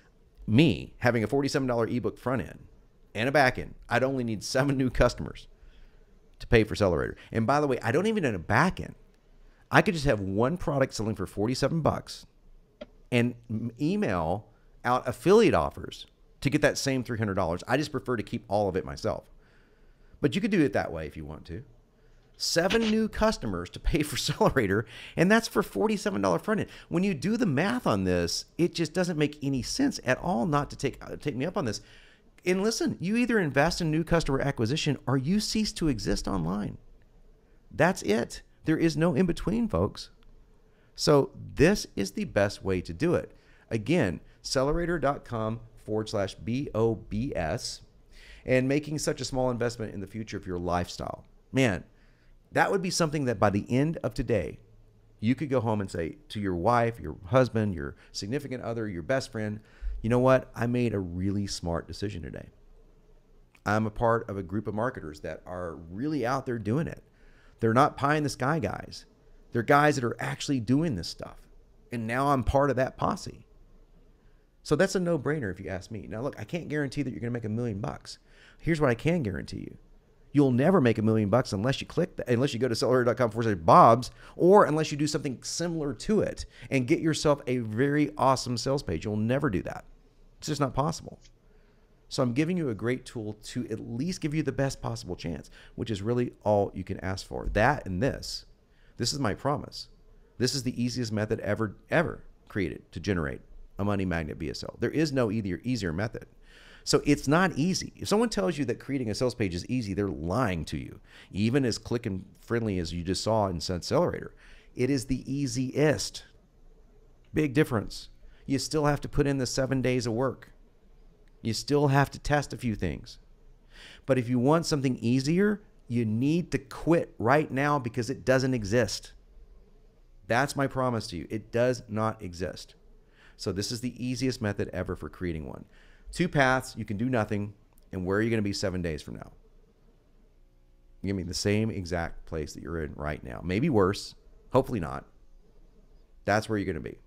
me having a $47 ebook front end and a back end, I'd only need 7 new customers to pay for Sellerator. And by the way, I don't even need a back end. I could just have one product selling for $47 and email out affiliate offers to get that same $300. I just prefer to keep all of it myself. But you could do it that way if you want to. 7 new customers to pay for Sellerator, and that's for $47 front end. When you do the math on this, it just doesn't make any sense at all not to take me up on this. And listen, you either invest in new customer acquisition or you cease to exist online. That's it. There is no in between, folks. So this is the best way to do it. Again, Sellerator.com/BOBS, and making such a small investment in the future of your lifestyle. Man, that would be something that by the end of today, you could go home and say to your wife, your husband, your significant other, your best friend, you know what? I made a really smart decision today. I'm a part of a group of marketers that are really out there doing it. They're not pie in the sky guys. They're guys that are actually doing this stuff. And now I'm part of that posse. So that's a no-brainer if you ask me. Now look, I can't guarantee that you're going to make $1 million. Here's what I can guarantee you. You'll never make $1 million unless you click that, unless you go to Sellerator.com/Bobs, or unless you do something similar to it and get yourself a very awesome sales page. You'll never do that. It's just not possible. So I'm giving you a great tool to at least give you the best possible chance, which is really all you can ask for. That and this is my promise. This is the easiest method ever created to generate a money magnet BSL. There is no easier method. So it's not easy. If someone tells you that creating a sales page is easy, they're lying to you. Even as click and friendly as you just saw in Sellerator, it is the easiest. Big difference. You still have to put in the 7 days of work. You still have to test a few things. But if you want something easier, you need to quit right now because it doesn't exist. That's my promise to you. It does not exist. So this is the easiest method ever for creating one. 2 paths, you can do nothing, and where are you going to be 7 days from now? You're going to be in the same exact place that you're in right now. Maybe worse, hopefully not. That's where you're going to be.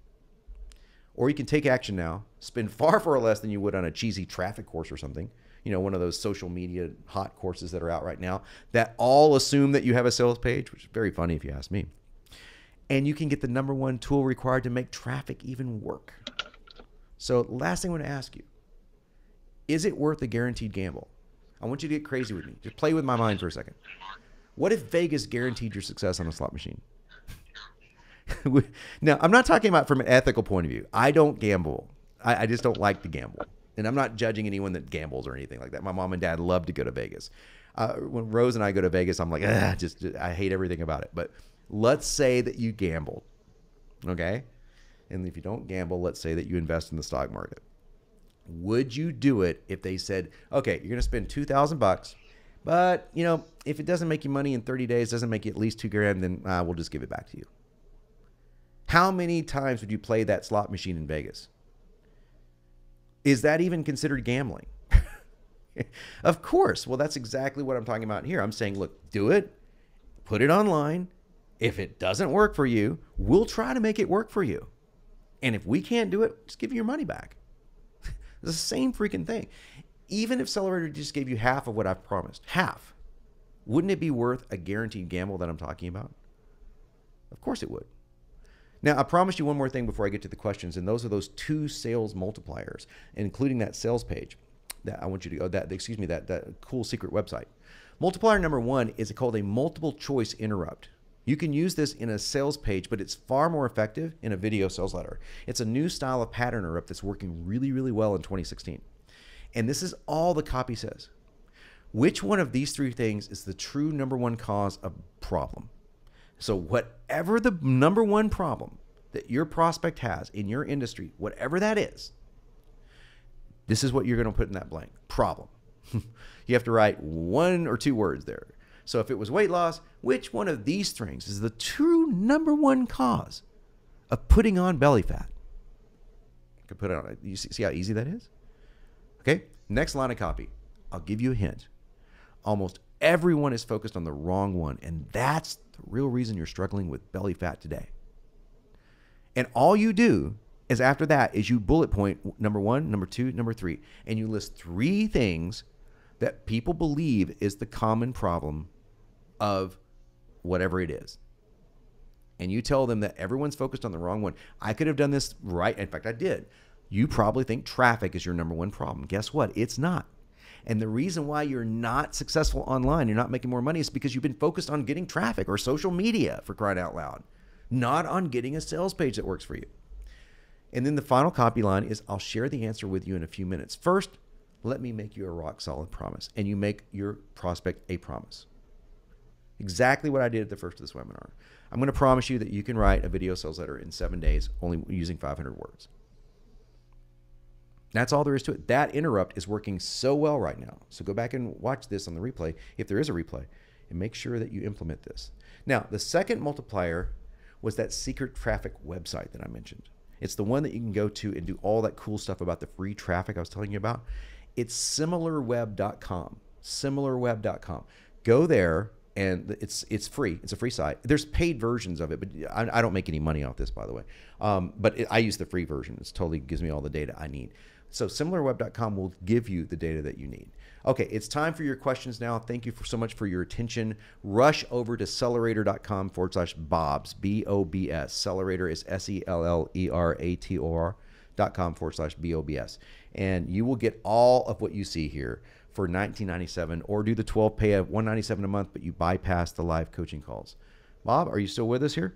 Or you can take action now, spend far less than you would on a cheesy traffic course or something. You know, one of those social media hot courses that are out right now that all assume that you have a sales page, which is very funny if you ask me. And you can get the #1 tool required to make traffic even work. So last thing I want to ask you, is it worth a guaranteed gamble? I want you to get crazy with me. Just play with my mind for a second. What if Vegas guaranteed your success on a slot machine? Now, I'm not talking about from an ethical point of view. I don't gamble. I just don't like to gamble. And I'm not judging anyone that gambles or anything like that. My mom and dad love to go to Vegas. When Rose and I go to Vegas, I'm like, I hate everything about it. But let's say that you gamble, okay? And if you don't gamble, let's say that you invest in the stock market. Would you do it if they said, okay, you're going to spend $2,000, but you know, if it doesn't make you money in 30 days, doesn't make you at least $2,000, then we'll just give it back to you. How many times would you play that slot machine in Vegas? Is that even considered gambling? Of course. Well, that's exactly what I'm talking about here. I'm saying, look, do it, put it online. If it doesn't work for you, we'll try to make it work for you. And if we can't do it, just give you your money back. It's the same freaking thing. Even if Sellerator just gave you half of what I've promised, half, wouldn't it be worth a guaranteed gamble that I'm talking about? Of course it would. Now, I promised you one more thing before I get to the questions, and those are those 2 sales multipliers, including that sales page that I want you to go, that cool secret website. Multiplier #1 is called a multiple choice interrupt. You can use this in a sales page, but it's far more effective in a video sales letter. It's a new style of pattern interrupt that's working really, really well in 2016. And this is all the copy says. Which one of these 3 things is the true #1 cause of problem? So whatever the #1 problem that your prospect has in your industry, whatever that is, this is what you're going to put in that blank. Problem. You have to write 1 or 2 words there. So if it was weight loss, which one of these things is the true #1 cause of putting on belly fat? I could put it on. You see how easy that is? Okay, next line of copy. I'll give you a hint. Almost everyone is focused on the wrong one, and that's the real reason you're struggling with belly fat today. And all you do is after that is you bullet point #1, #2, #3, and you list 3 things that people believe is the common problem of whatever it is. And you tell them that everyone's focused on the wrong one. I could have done this right. In fact, I did. You probably think traffic is your #1 problem. Guess what? It's not. And the reason why you're not successful online, you're not making more money, is because you've been focused on getting traffic or social media, for crying out loud, not on getting a sales page that works for you. And then the final copy line is, I'll share the answer with you in a few minutes. First, let me make you a rock solid promise. And you make your prospect a promise. Exactly what I did at the first of this webinar. I'm going to promise you that you can write a video sales letter in 7 days, only using 500 words. That's all there is to it. That interrupt is working so well right now. So go back and watch this on the replay, if there is a replay, and make sure that you implement this. Now, the second multiplier was that secret traffic website that I mentioned. It's the one that you can go to and do all that cool stuff about the free traffic I was telling you about. It's similarweb.com. Similarweb.com. Go there, and it's free. It's a free site. There's paid versions of it, but I don't make any money off this, by the way. I use the free version. It totally gives me all the data I need. So similarweb.com will give you the data that you need. Okay, it's time for your questions now. Thank you so much for your attention. Rush over to Sellerator.com/Bobs, B-O-B-S. Sellerator is Sellerator.com/BOBS. And you will get all of what you see here for $19.97, or do the 12 pay of $197 a month, but you bypass the live coaching calls. Bob, are you still with us here?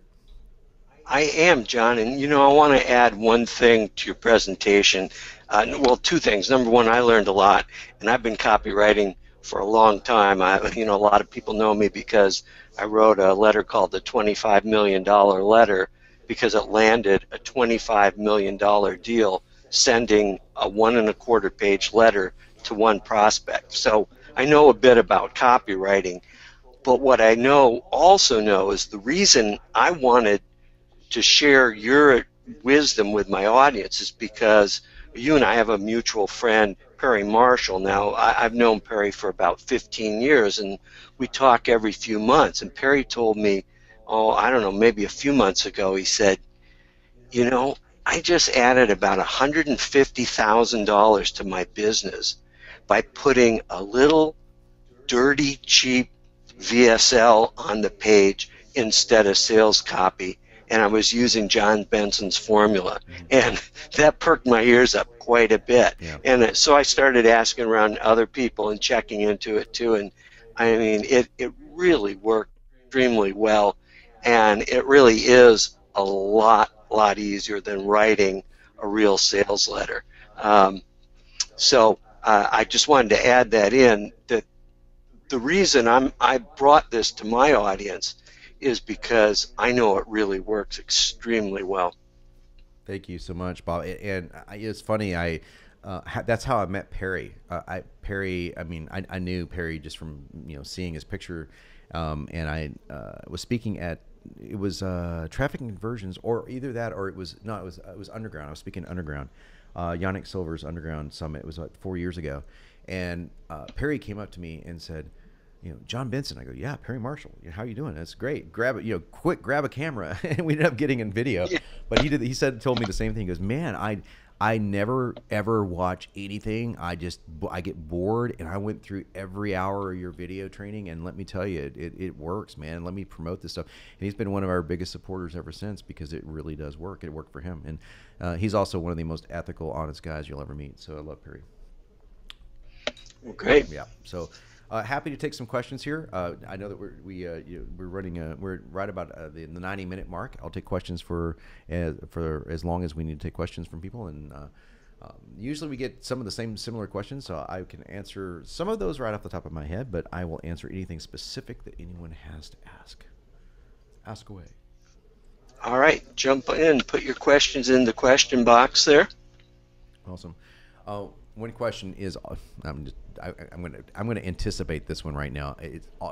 I am, John, and I want to add one thing to your presentation. Well, two things. Number one, I learned a lot, and I've been copywriting for a long time. A lot of people know me because I wrote a letter called the $25 million letter, because it landed a $25 million deal, sending a 1.25 page letter to one prospect. So I know a bit about copywriting, but what I also know is the reason I wanted to share your wisdom with my audience is because you and I have a mutual friend, Perry Marshall. Now, I've known Perry for about 15 years, and we talk every few months. And Perry told me, I don't know, maybe a few months ago, he said, I just added about $150,000 to my business by putting a little dirty, cheap VSL on the page instead of sales copy. And I was using John Benson's formula, and that perked my ears up quite a bit. Yeah. And so I started asking around other people and checking into it too, and I mean, it really worked extremely well, and it really is a lot easier than writing a real sales letter. So I just wanted to add that in, that the reason I brought this to my audience is because I know it really works extremely well. Thank you so much, Bob. And it's funny, that's how I met Perry. I knew Perry just from seeing his picture, and I was speaking at, it was Traffic and Conversions, or either that, or it was Underground. I was speaking at Underground, Yannick Silver's Underground Summit. It was like 4 years ago, and Perry came up to me and said, John Benson. I go, yeah, Perry Marshall. How you doing? That's great. Grab it, quick, grab a camera. And we ended up getting in video. Yeah. But he told me the same thing. He goes, man, I never ever watch anything. I get bored, and I went through every hour of your video training, and let me tell you, it works, man. Let me promote this stuff. And he's been one of our biggest supporters ever since, because it really does work. It worked for him, and he's also one of the most ethical, honest guys you'll ever meet. So I love Perry. Well, great. Yeah. So. Happy to take some questions here. I know that we're running. We're right about the 90-minute mark. I'll take questions for as long as we need to take questions from people, and usually we get some of the similar questions, so I can answer some of those right off the top of my head. But I will answer anything specific that anyone has to ask. Ask away. All right, jump in. Put your questions in the question box there. Awesome. One question is, I'm going to anticipate this one right now.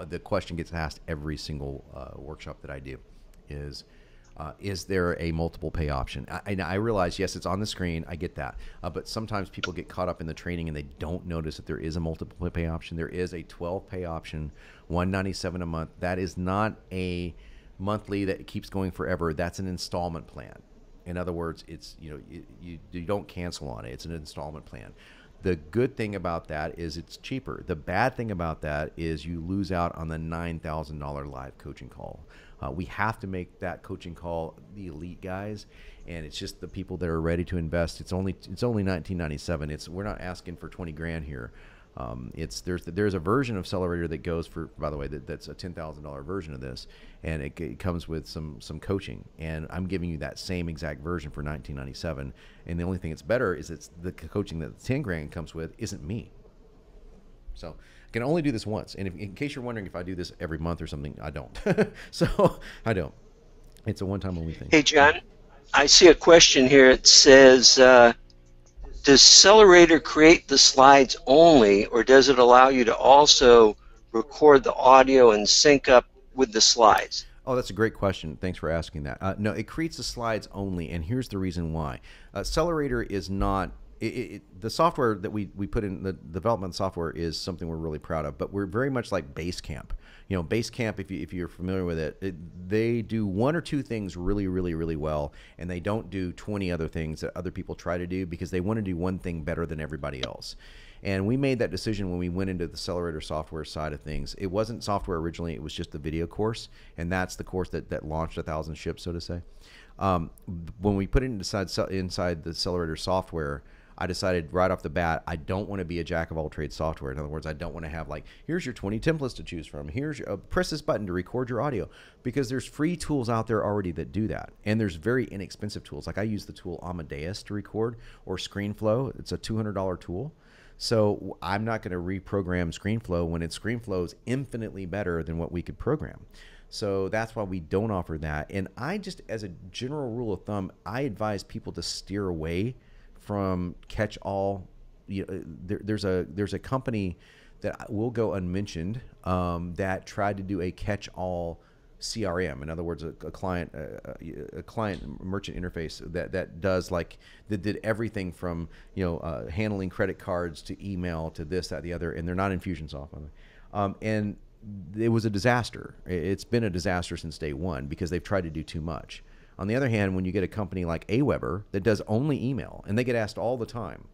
The question gets asked every single workshop that I do, is there a multiple pay option? I realize, yes, it's on the screen. I get that, but sometimes people get caught up in the training and they don't notice that there is a multiple pay option. There is a 12 pay option, $197 a month. That is not a monthly that keeps going forever. That's an installment plan. In other words, it's you don't cancel on it. It's an installment plan. The good thing about that is it's cheaper. The bad thing about that is you lose out on the $9,000 live coaching call. We have to make that coaching call the elite guys, and it's just the people that are ready to invest. It's only $19.97. We're not asking for 20 grand here. There's a version of Sellerator that goes for, by the way, that's a $10,000 version of this, and it comes with some coaching, and I'm giving you that same exact version for $1997. And the only thing that's better is it's the coaching that the 10 grand comes with isn't me. So I can only do this once, and in case you're wondering if I do this every month or something, I don't. So I don't. It's a one-time only thing. Hey, John, I see a question here. It says, does Sellerator create the slides only, or does it allow you to also record the audio and sync up with the slides? Oh, that's a great question. Thanks for asking that. No, it creates the slides only, and here's the reason why. Sellerator is not, the software that we put in, the development software is something we're really proud of, but we're very much like Basecamp. You know, Basecamp, if you're familiar with it, they do one or two things really, really, really well, and they don't do 20 other things that other people try to do because they want to do one thing better than everybody else. And we made that decision when we went into the Sellerator software side of things. It wasn't software originally, it was just the video course, and that's the course that launched 1,000 ships, so to say. When we put it inside the Sellerator software, I decided right off the bat, I don't want to be a jack of all trades software. In other words, I don't want to have like, here's your 20 templates to choose from. Here's your, press this button to record your audio, because there's free tools out there already that do that. And there's very inexpensive tools. Like I use the tool Amadeus to record, or ScreenFlow. It's a $200 tool. So I'm not going to reprogram ScreenFlow when ScreenFlow is infinitely better than what we could program. So that's why we don't offer that. And I just, as a general rule of thumb, I advise people to steer away from catch-all. There's a company that will go unmentioned that tried to do a catch-all CRM. In other words, a client merchant interface that does that did everything from handling credit cards to email to this, that, the other, and they're not Infusionsoft, by the way. And it was a disaster. It's been a disaster since day one because they've tried to do too much. On the other hand, when you get a company like Aweber that does only email, and they get asked all the time,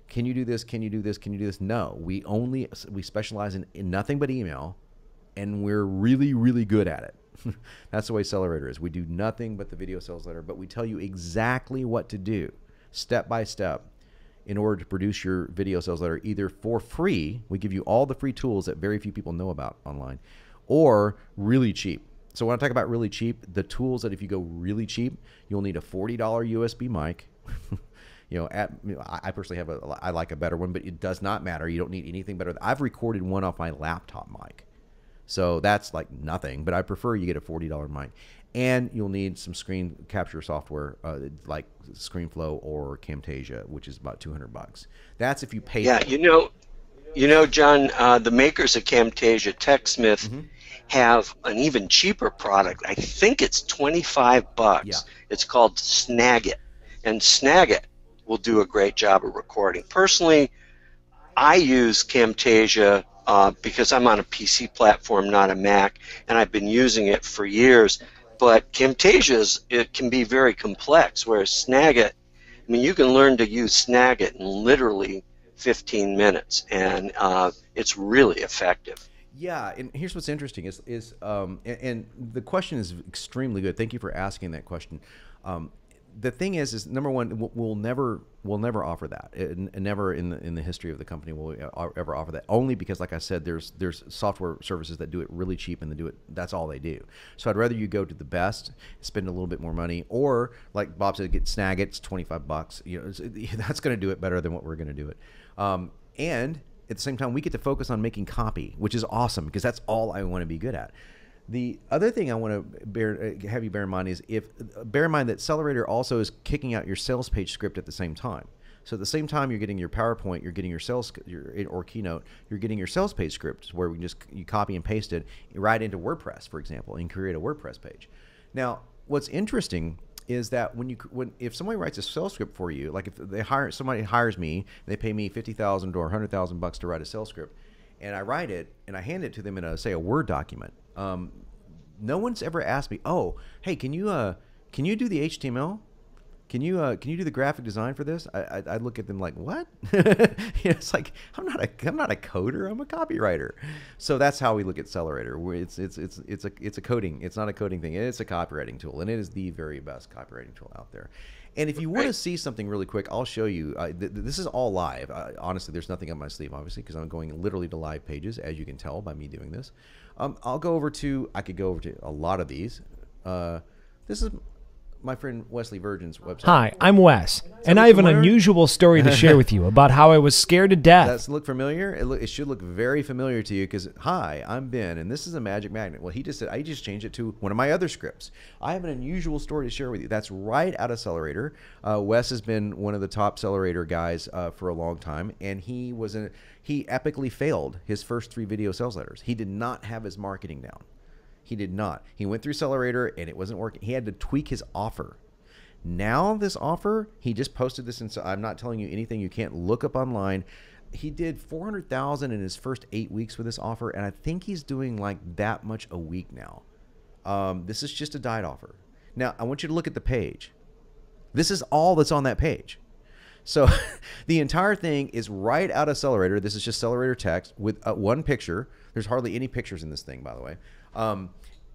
can you do this? Can you do this? Can you do this? No, we specialize in nothing but email, and we're really, really good at it. That's the way Sellerator is. We do nothing but the video sales letter, but we tell you exactly what to do, step by step, in order to produce your video sales letter, either for free, we give you all the free tools that very few people know about online, or really cheap. So when I talk about really cheap, the tools that if you go really cheap, you'll need a $40 USB mic. I personally I like a better one, but it does not matter. You don't need anything better. I've recorded one off my laptop mic. So that's like nothing, but I prefer you get a $40 mic. And you'll need some screen capture software like ScreenFlow or Camtasia, which is about $200. That's if you pay. Yeah, John, the makers of Camtasia, TechSmith, have an even cheaper product. I think it's $25. Yeah. It's called Snagit, and Snagit will do a great job of recording. Personally, I use Camtasia because I'm on a PC platform, not a Mac, and I've been using it for years. But Camtasia, it can be very complex, whereas Snagit, you can learn to use Snagit in literally 15 minutes, and it's really effective. Yeah, and here's what's interesting and the question is extremely good. Thank you for asking that question. The thing is number one, we'll never offer that. And never in the history of the company will we ever offer that. Only because, like I said, there's software services that do it really cheap, and they do it. That's all they do. So I'd rather you go to the best, spend a little bit more money, or like Bob said, get Snagit. It's $25. That's going to do it better than what we're going to do it. And at the same time, we get to focus on making copy, which is awesome because that's all I want to be good at. The other thing I want to have you bear in mind is bear in mind that Sellerator also is kicking out your sales page script at the same time. So at the same time you're getting your PowerPoint, you're getting or Keynote, you're getting your sales page script where you copy and paste it right into WordPress, for example, and create a WordPress page. Now, what's interesting is that if somebody writes a sales script for you, like if somebody hires me, they pay me $50,000 or $100,000 to write a sales script, and I write it and I hand it to them in a Word document. No one's ever asked me, "Oh, hey, can you do the HTML? Can you do the graphic design for this?" I look at them like, "What?" It's like I'm not a coder. I'm a copywriter. So that's how we look at Sellerator. It's a coding. It's not a coding thing. It's a copywriting tool, and it is the very best copywriting tool out there. And if you want to see something really quick, I'll show you. This is all live. Honestly, there's nothing up my sleeve, obviously, because I'm going literally to live pages, as you can tell by me doing this. I'll go over to, I could go over to a lot of these. This is my friend Wesley Virgin's website. Hi, I'm Wes, and I have an unusual story to share with you about how I was scared to death. Does it look familiar? It should look very familiar to you because, hi, I'm Ben, and this is a magic magnet. Well, he just said, I just changed it to one of my other scripts. I have an unusual story to share with you. That's right out of Sellerator. Wes has been one of the top Sellerator guys for a long time, and he epically failed his first 3 video sales letters. He did not have his marketing down. He did not. He went through Sellerator and it wasn't working. He had to tweak his offer. Now this offer, he just posted this, and so I'm not telling you anything you can't look up online. He did 400,000 in his first 8 weeks with this offer, and I think he's doing like that much a week now. This is just a diet offer. Now I want you to look at the page. This is all that's on that page. So the entire thing is right out of Sellerator. This is just Sellerator text with one picture. There's hardly any pictures in this thing, by the way.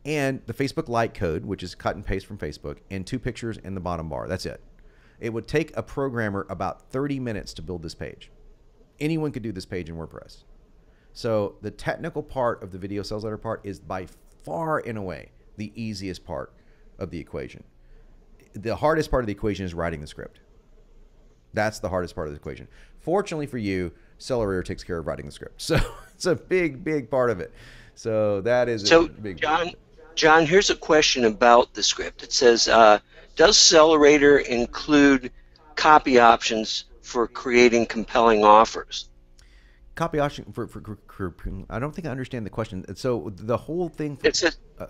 And the Facebook like code, which is cut and paste from Facebook, and 2 pictures in the bottom bar. That's it. It would take a programmer about 30 minutes to build this page. Anyone could do this page in WordPress. So the technical part of the video sales letter part is by far and away the easiest part of the equation. The hardest part of the equation is writing the script. That's the hardest part of the equation. Fortunately for you, Sellerator takes care of writing the script. So it's a big, big part of it. So that is a big part. John, here's a question about the script. It says, does Sellerator include copy options for creating compelling offers? Copy option for I don't think I understand the question. So the whole thing for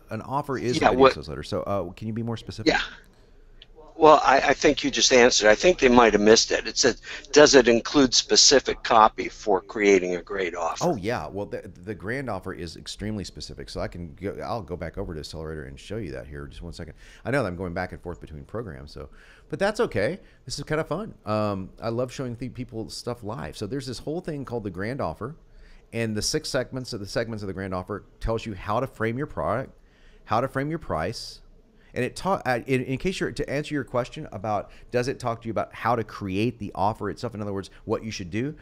an offer is a video sales letter. So can you be more specific? Yeah. Well, I think you just answered. I think they might have missed it. It said, does it include specific copy for creating a great offer? Oh, yeah. Well, the grand offer is extremely specific. So I'll go back over to Sellerator and show you that here. Just one second. I know that I'm going back and forth between programs, but that's okay. This is kind of fun. I love showing people stuff live. So there's this whole thing called the grand offer, and the 6 segments of the grand offer tells you how to frame your product, how to frame your price. And in case to answer your question about does it talk to you about how to create the offer itself, in other words, what you should do,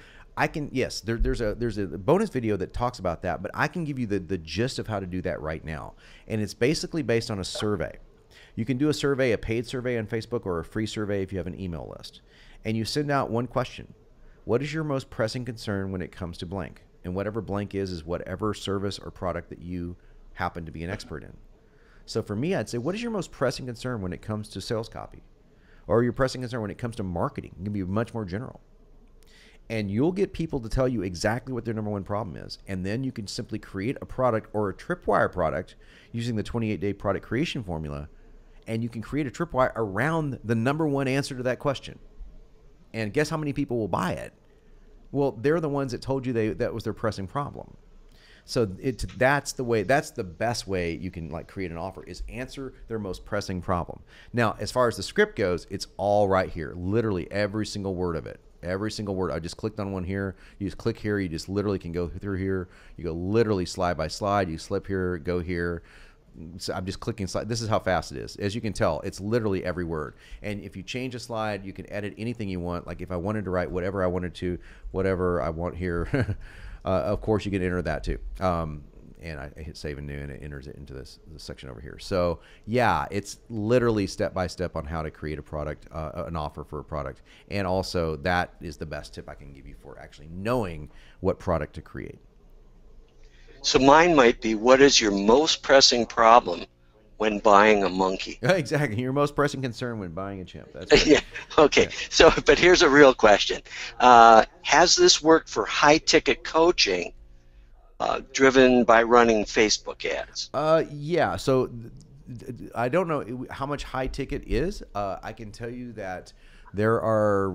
yes, there's a bonus video that talks about that, but I can give you the gist of how to do that right now. And it's basically based on a survey. You can do a paid survey on Facebook, or a free survey if you have an email list. And you send out one question. What is your most pressing concern when it comes to blank? And whatever blank is whatever service or product that you happen to be an expert in. So for me, I'd say, what is your most pressing concern when it comes to sales copy? Or your pressing concern when it comes to marketing? It can be much more general. And you'll get people to tell you exactly what their number one problem is. And then you can simply create a product or a tripwire product using the 28-day product creation formula. And you can create a tripwire around the number one answer to that question. And guess how many people will buy it? Well, they're the ones that told you that was their pressing problem. So that's the best way you can create an offer, is answer their most pressing problem. Now, as far as the script goes, it's all right here. Literally every single word of it. Every single word. I just clicked on one here. You just click here. You just literally can go through here. You go literally slide by slide. You slip here, go here. So I'm just clicking slide. This is how fast it is. As you can tell, it's literally every word. And if you change a slide, you can edit anything you want. Like if I wanted to write whatever I wanted to, whatever I want here, of course you can enter that too. And I hit save and new, and it enters it into this section over here. So yeah, it's literally step by step on how to create a product, an offer for a product. And also that is the best tip I can give you for actually knowing what product to create. So mine might be, what is your most pressing problem when buying a monkey? Exactly. Your most pressing concern when buying a chimp. That's right. Yeah. Okay. Yeah. So, but here's a real question. Has this worked for high-ticket coaching driven by running Facebook ads? Yeah. So I don't know how much high ticket is. I can tell you that there are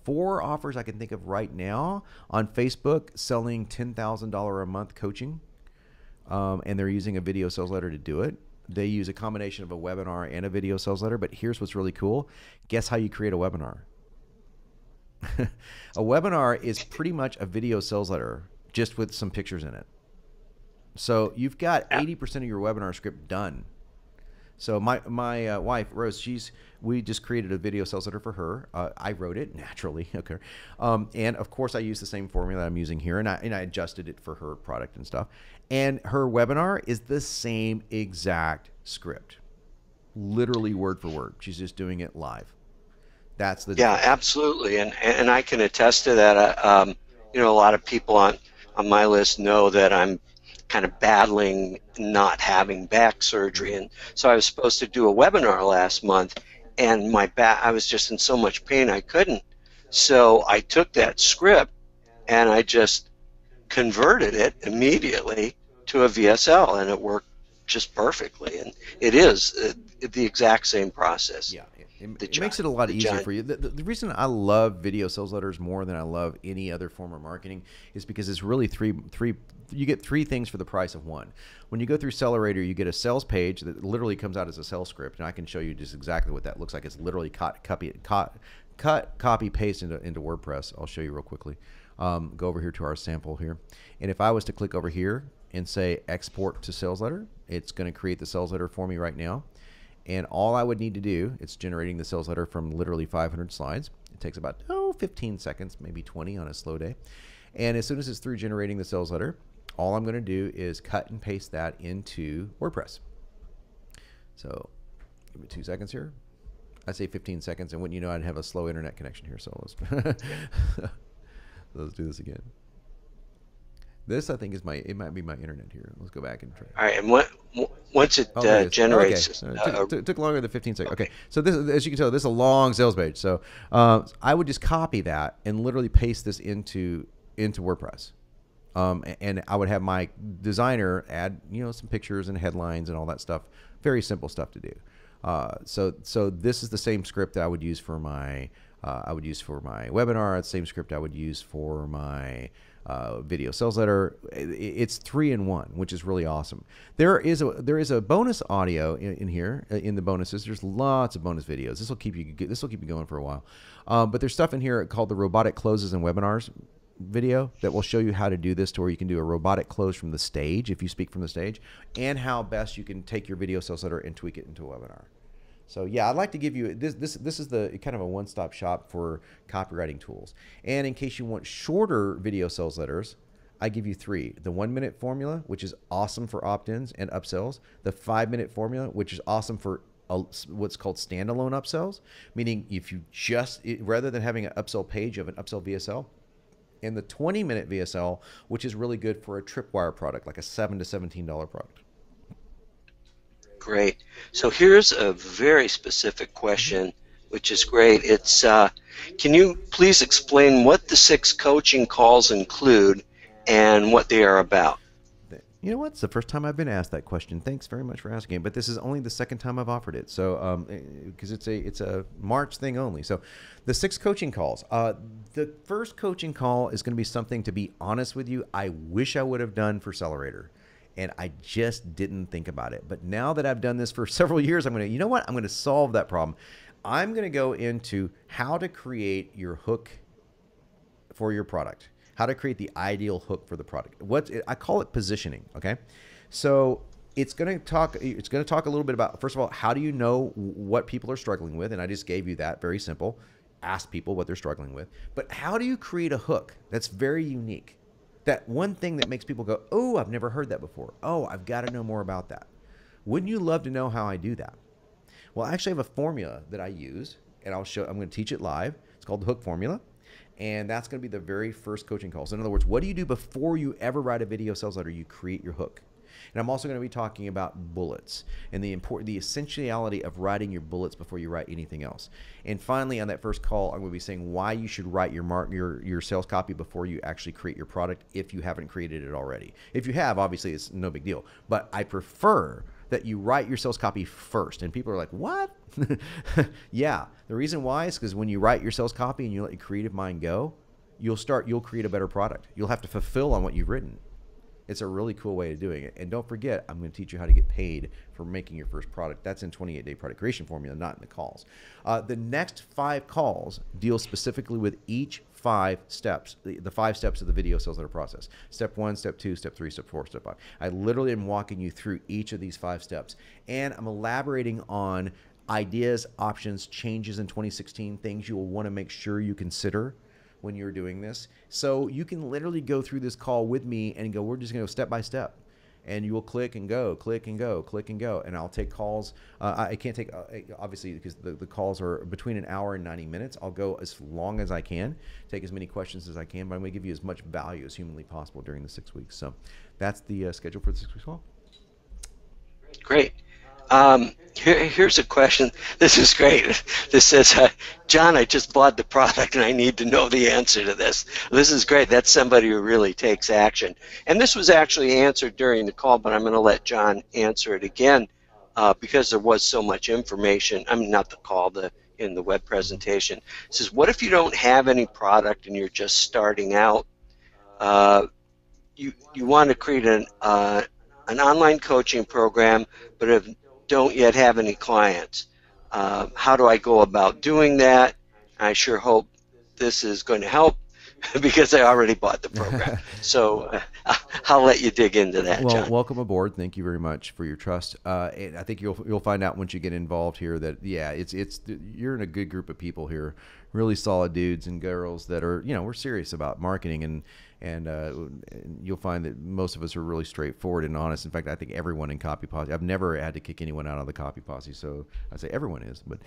4 offers I can think of right now on Facebook selling $10,000 a month coaching, and they're using a video sales letter to do it. They use a combination of a webinar and a video sales letter, but here's what's really cool. Guess how you create a webinar? A webinar is pretty much a video sales letter, just with some pictures in it. So you've got 80% of your webinar script done. So my wife Rose, we just created a video sales letter for her. I wrote it naturally, okay, and of course I used the same formula I'm using here, and I adjusted it for her product and stuff. And her webinar is the same exact script, literally word for word. She's just doing it live. That's the Yeah, absolutely, and I can attest to that. You know, a lot of people on my list know that I'm kind of battling not having back surgery, and so I was supposed to do a webinar last month, and my back, I was just in so much pain I couldn't. So I took that script and I just converted it immediately to a VSL, and it worked just perfectly. And it is the exact same process. Yeah, it makes it a lot easier for you. The reason I love video sales letters more than I love any other form of marketing is because it's really three. You get three things for the price of one. When you go through Sellerator, you get a sales page that literally comes out as a sales script, and I can show you just exactly what that looks like. It's literally cut, copy, paste into WordPress. I'll show you real quickly. Go over here to our sample here, and if I was to click over here and say export to sales letter, it's going to create the sales letter for me right now. And all I would need to do, it's generating the sales letter from literally 500 slides. It takes about 15 seconds, maybe 20 on a slow day. And as soon as it's through generating the sales letter, all I'm going to do is cut and paste that into WordPress. So give me 2 seconds here. I say 15 seconds, and wouldn't you know, I'd have a slow internet connection here. So let's do this again. This, I think, it might be my internet here. Let's go back and try. All right, and once it generates, okay. Took longer than 15 seconds. Okay, so this, as you can tell, this is a long sales page. So I would just copy that and literally paste this into WordPress, and I would have my designer add, you know, some pictures and headlines and all that stuff. Very simple stuff to do. So this is the same script that I would use for my webinar. It's the same script I would use for my video sales letter. It's 3-in-1, which is really awesome. There is a bonus audio in here in the bonuses. There's lots of bonus videos. This will keep you going for a while. But there's stuff in here called the robotic closes and webinars video that will show you how to do this, to where you can do a robotic close from the stage if you speak from the stage, and how best you can take your video sales letter and tweak it into a webinar. So yeah, I'd like to give you this is the kind of a one-stop shop for copywriting tools. And in case you want shorter video sales letters, I give you 3. The 1-minute formula, which is awesome for opt-ins and upsells. The 5-minute formula, which is awesome for what's called standalone upsells, meaning if you rather than having an upsell page of an upsell VSL. And the 20-minute VSL, which is really good for a tripwire product, like a $7 to $17 product. Great. So here's a very specific question, which is great. It's can you please explain what the 6 coaching calls include and what they are about? You know what? It's the first time I've been asked that question. Thanks very much for asking. But this is only the second time I've offered it. So because it's a March thing only. So the 6 coaching calls. The first coaching call is going to be something, to be honest with you, I wish I would have done for Sellerator. And I just didn't think about it. But now that I've done this for several years, I'm going to solve that problem. I'm going to go into how to create your hook for your product, how to create the ideal hook for the product. I call it positioning. Okay. So it's going to talk a little bit about, first of all, how do you know what people are struggling with? And I just gave you that, very simple. Ask people what they're struggling with. But how do you create a hook that's very unique? That one thing that makes people go, oh, I've never heard that before. Oh, I've got to know more about that. Wouldn't you love to know how I do that? Well, I actually have a formula that I use, and I'm going to teach it live. It's called the hook formula. And that's going to be the very first coaching call. So in other words, what do you do before you ever write a video sales letter? You create your hook. And I'm also going to be talking about bullets and the essentiality of writing your bullets before you write anything else. And finally, on that first call, I'm going to be saying why you should write your sales copy before you actually create your product if you haven't created it already. If you have, obviously, it's no big deal. But I prefer that you write your sales copy first. And people are like, what? Yeah. The reason why is because when you write your sales copy and you let your creative mind go, you'll create a better product. You'll have to fulfill on what you've written. It's a really cool way of doing it. And don't forget, I'm going to teach you how to get paid for making your first product. That's in 28-day product creation formula, not in the calls. The next 5 calls deal specifically with each 5 steps, the 5 steps of the video sales letter process. Step 1, step 2, step 3, step 4, step 5. I literally am walking you through each of these 5 steps, and I'm elaborating on ideas, options, changes in 2016, things you will want to make sure you consider when you're doing this. So you can literally go through this call with me and go, we're just going to go step by step. And you will click and go, click and go, click and go. And I'll take calls. I can't take, obviously, because the calls are between an hour and 90 minutes. I'll go as long as I can, take as many questions as I can, but I'm going to give you as much value as humanly possible during the 6 weeks. So that's the schedule for the 6 weeks call. Great. Here's a question. This is great. This says, John, I just bought the product and I need to know the answer to this. This is great. That's somebody who really takes action. And this was actually answered during the call, but I'm going to let John answer it again because there was so much information. I mean, not the call, in the web presentation. It says, what if you don't have any product and you're just starting out? You want to create an online coaching program, but don't yet have any clients. How do I go about doing that? I sure hope this is going to help because I already bought the program. So I'll let you dig into that, well, John. Welcome aboard. Thank you very much for your trust. And I think you'll find out once you get involved here that you're in a good group of people here, really solid dudes and girls that are, we're serious about marketing, and you'll find that most of us are really straightforward and honest. In fact, I think everyone in Copy Posse, I've never had to kick anyone out of the Copy Posse, so I say everyone is. But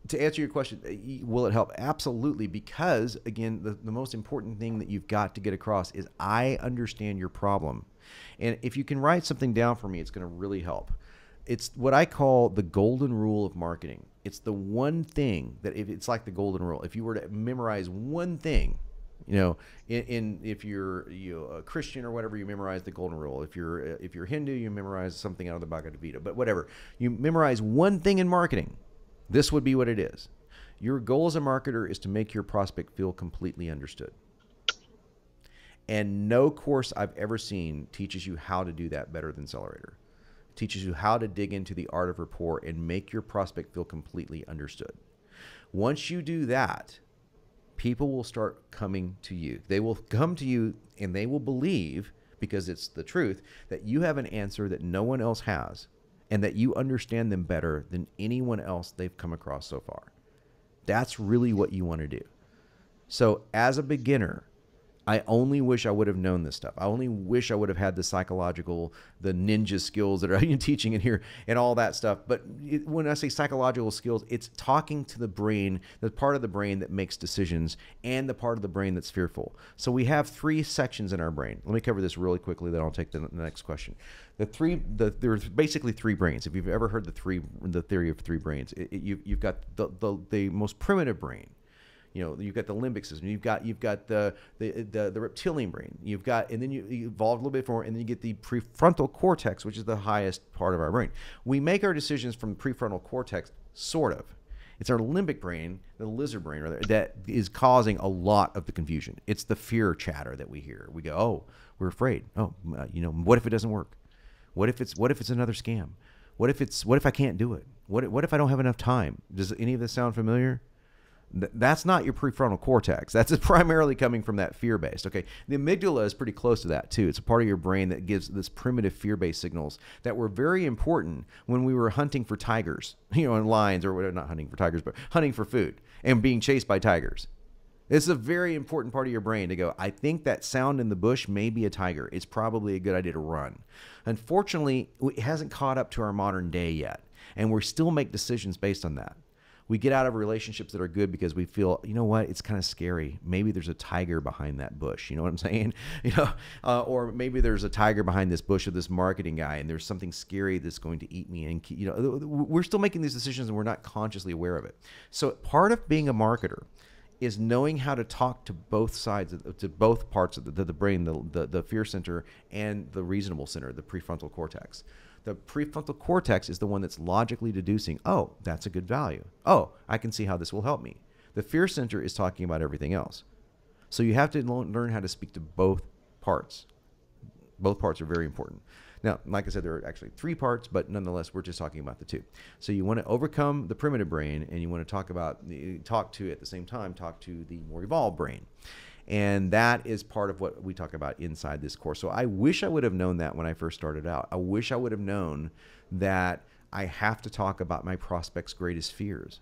to answer your question, will it help? Absolutely, because, again, the most important thing that you've got to get across is I understand your problem. And if you can write something down for me, it's going to really help. It's what I call the golden rule of marketing. It's the one thing that, if it's like the golden rule, if you were to memorize one thing, if you're a Christian or whatever, you memorize the golden rule. If you're Hindu, you memorize something out of the Bhagavad Gita. But whatever, you memorize one thing in marketing, this would be what it is. Your goal as a marketer is to make your prospect feel completely understood. And no course I've ever seen teaches you how to do that better than Sellerator. It teaches you how to dig into the art of rapport and make your prospect feel completely understood. Once you do that, people will start coming to you. They will come to you and they will believe, because it's the truth, that you have an answer that no one else has and that you understand them better than anyone else they've come across so far. That's really what you want to do. So as a beginner, I only wish I would have known this stuff. I only wish I would have had the psychological, the ninja skills that are teaching in here and all that stuff. But when I say psychological skills, it's talking to the brain, the part of the brain that makes decisions and the part of the brain that's fearful. So we have 3 sections in our brain. Let me cover this really quickly, then I'll take the next question. There's basically 3 brains. If you've ever heard the theory of 3 brains, you've got the most primitive brain. You've got the limbic system. You've got the reptilian brain. And then you evolve a little bit more, and then you get the prefrontal cortex, which is the highest part of our brain. We make our decisions from the prefrontal cortex, sort of. It's our limbic brain, the lizard brain, rather, that is causing a lot of the confusion. It's the fear chatter that we hear. We go, oh, we're afraid. Oh, what if it doesn't work? What if it's another scam? What if I can't do it? What if I don't have enough time? Does any of this sound familiar? That's not your prefrontal cortex. That's primarily coming from that fear-based. Okay, the amygdala is pretty close to that too. It's a part of your brain that gives this primitive fear-based signals that were very important when we were hunting for tigers, and lions, or whatever, not hunting for tigers, but hunting for food and being chased by tigers. It's a very important part of your brain to go, I think that sound in the bush may be a tiger. It's probably a good idea to run. Unfortunately, it hasn't caught up to our modern day yet, and we still make decisions based on that. We get out of relationships that are good because we feel, it's kind of scary. Maybe there's a tiger behind that bush. You know what I'm saying? Or maybe there's a tiger behind this bush of this marketing guy, and there's something scary that's going to eat me. And we're still making these decisions, and we're not consciously aware of it. So part of being a marketer is knowing how to talk to both sides, to both parts of the brain, the fear center and the reasonable center, the prefrontal cortex. The prefrontal cortex is the one that's logically deducing, oh, that's a good value. Oh, I can see how this will help me. The fear center is talking about everything else. So you have to learn how to speak to both parts. Both parts are very important. Now, like I said, there are actually 3 parts, but nonetheless, we're just talking about the 2. So you want to overcome the primitive brain, and you want to talk to at the same time, talk to the more evolved brain. And that is part of what we talk about inside this course. So I wish I would have known that when I first started out. I wish I would have known that I have to talk about my prospects' greatest fears.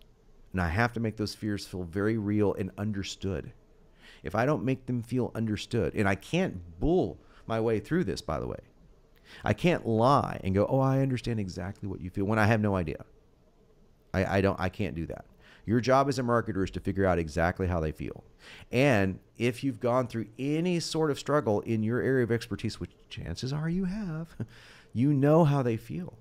And I have to make those fears feel very real and understood. If I don't make them feel understood, and I can't bull my way through this, by the way. I can't lie and go, oh, I understand exactly what you feel, when I have no idea. I can't do that. Your job as a marketer is to figure out exactly how they feel. And if you've gone through any sort of struggle in your area of expertise, which chances are you have, you know how they feel.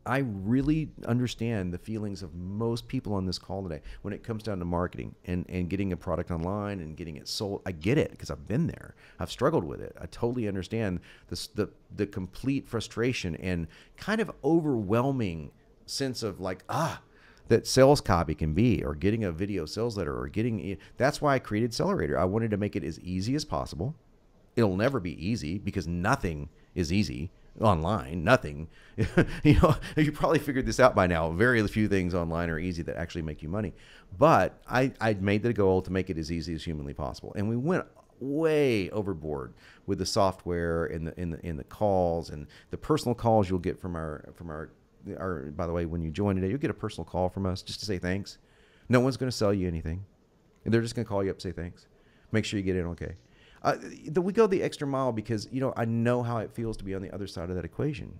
I really understand the feelings of most people on this call today when it comes down to marketing and getting a product online and getting it sold. I get it because I've been there. I've struggled with it. I totally understand the complete frustration and kind of overwhelming sense of like, that sales copy can be, or getting a video sales letter, or that's why I created Sellerator. I wanted to make it as easy as possible. It'll never be easy because nothing is easy online. Nothing. You probably figured this out by now. Very few things online are easy that actually make you money. But I made the goal to make it as easy as humanly possible. And we went way overboard with the software and the calls and the personal calls you'll get from our by the way, when you join today, you'll get a personal call from us just to say thanks. No one's going to sell you anything. And they're just going to call you up and say thanks. Make sure you get in okay. We go the extra mile because, I know how it feels to be on the other side of that equation.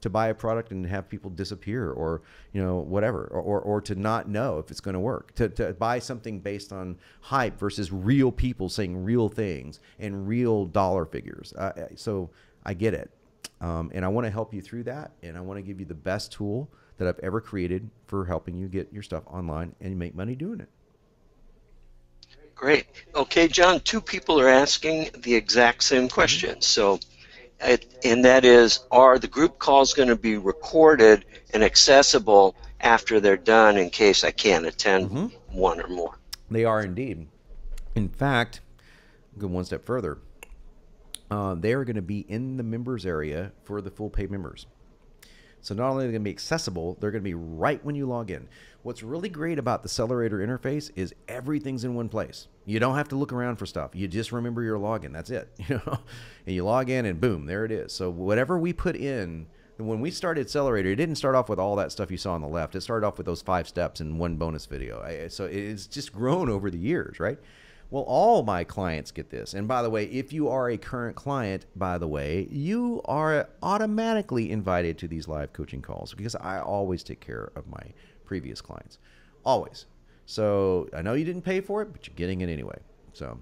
To buy a product and have people disappear or, whatever, or to not know if it's going to work. To buy something based on hype versus real people saying real things and real dollar figures. So I get it. And I want to help you through that. And I want to give you the best tool that I've ever created for helping you get your stuff online and make money doing it. Great. Okay, John, 2 people are asking the exact same question. So, and that is, are the group calls going to be recorded and accessible after they're done in case I can't attend one or more? They are indeed. In fact, go one step further. They are going to be in the members area for the full paid members. So not only are they going to be accessible, they're going to be right when you log in. What's really great about the Sellerator interface is everything's in one place. You don't have to look around for stuff. You just remember your login. That's it. And you log in and boom, there it is. So whatever we put in, when we started Sellerator, it didn't start off with all that stuff you saw on the left. It started off with those 5 steps and 1 bonus video. So it's just grown over the years, right? Well, all my clients get this. And by the way, if you are a current client, you are automatically invited to these live coaching calls because I always take care of my previous clients. Always. So I know you didn't pay for it, but you're getting it anyway. So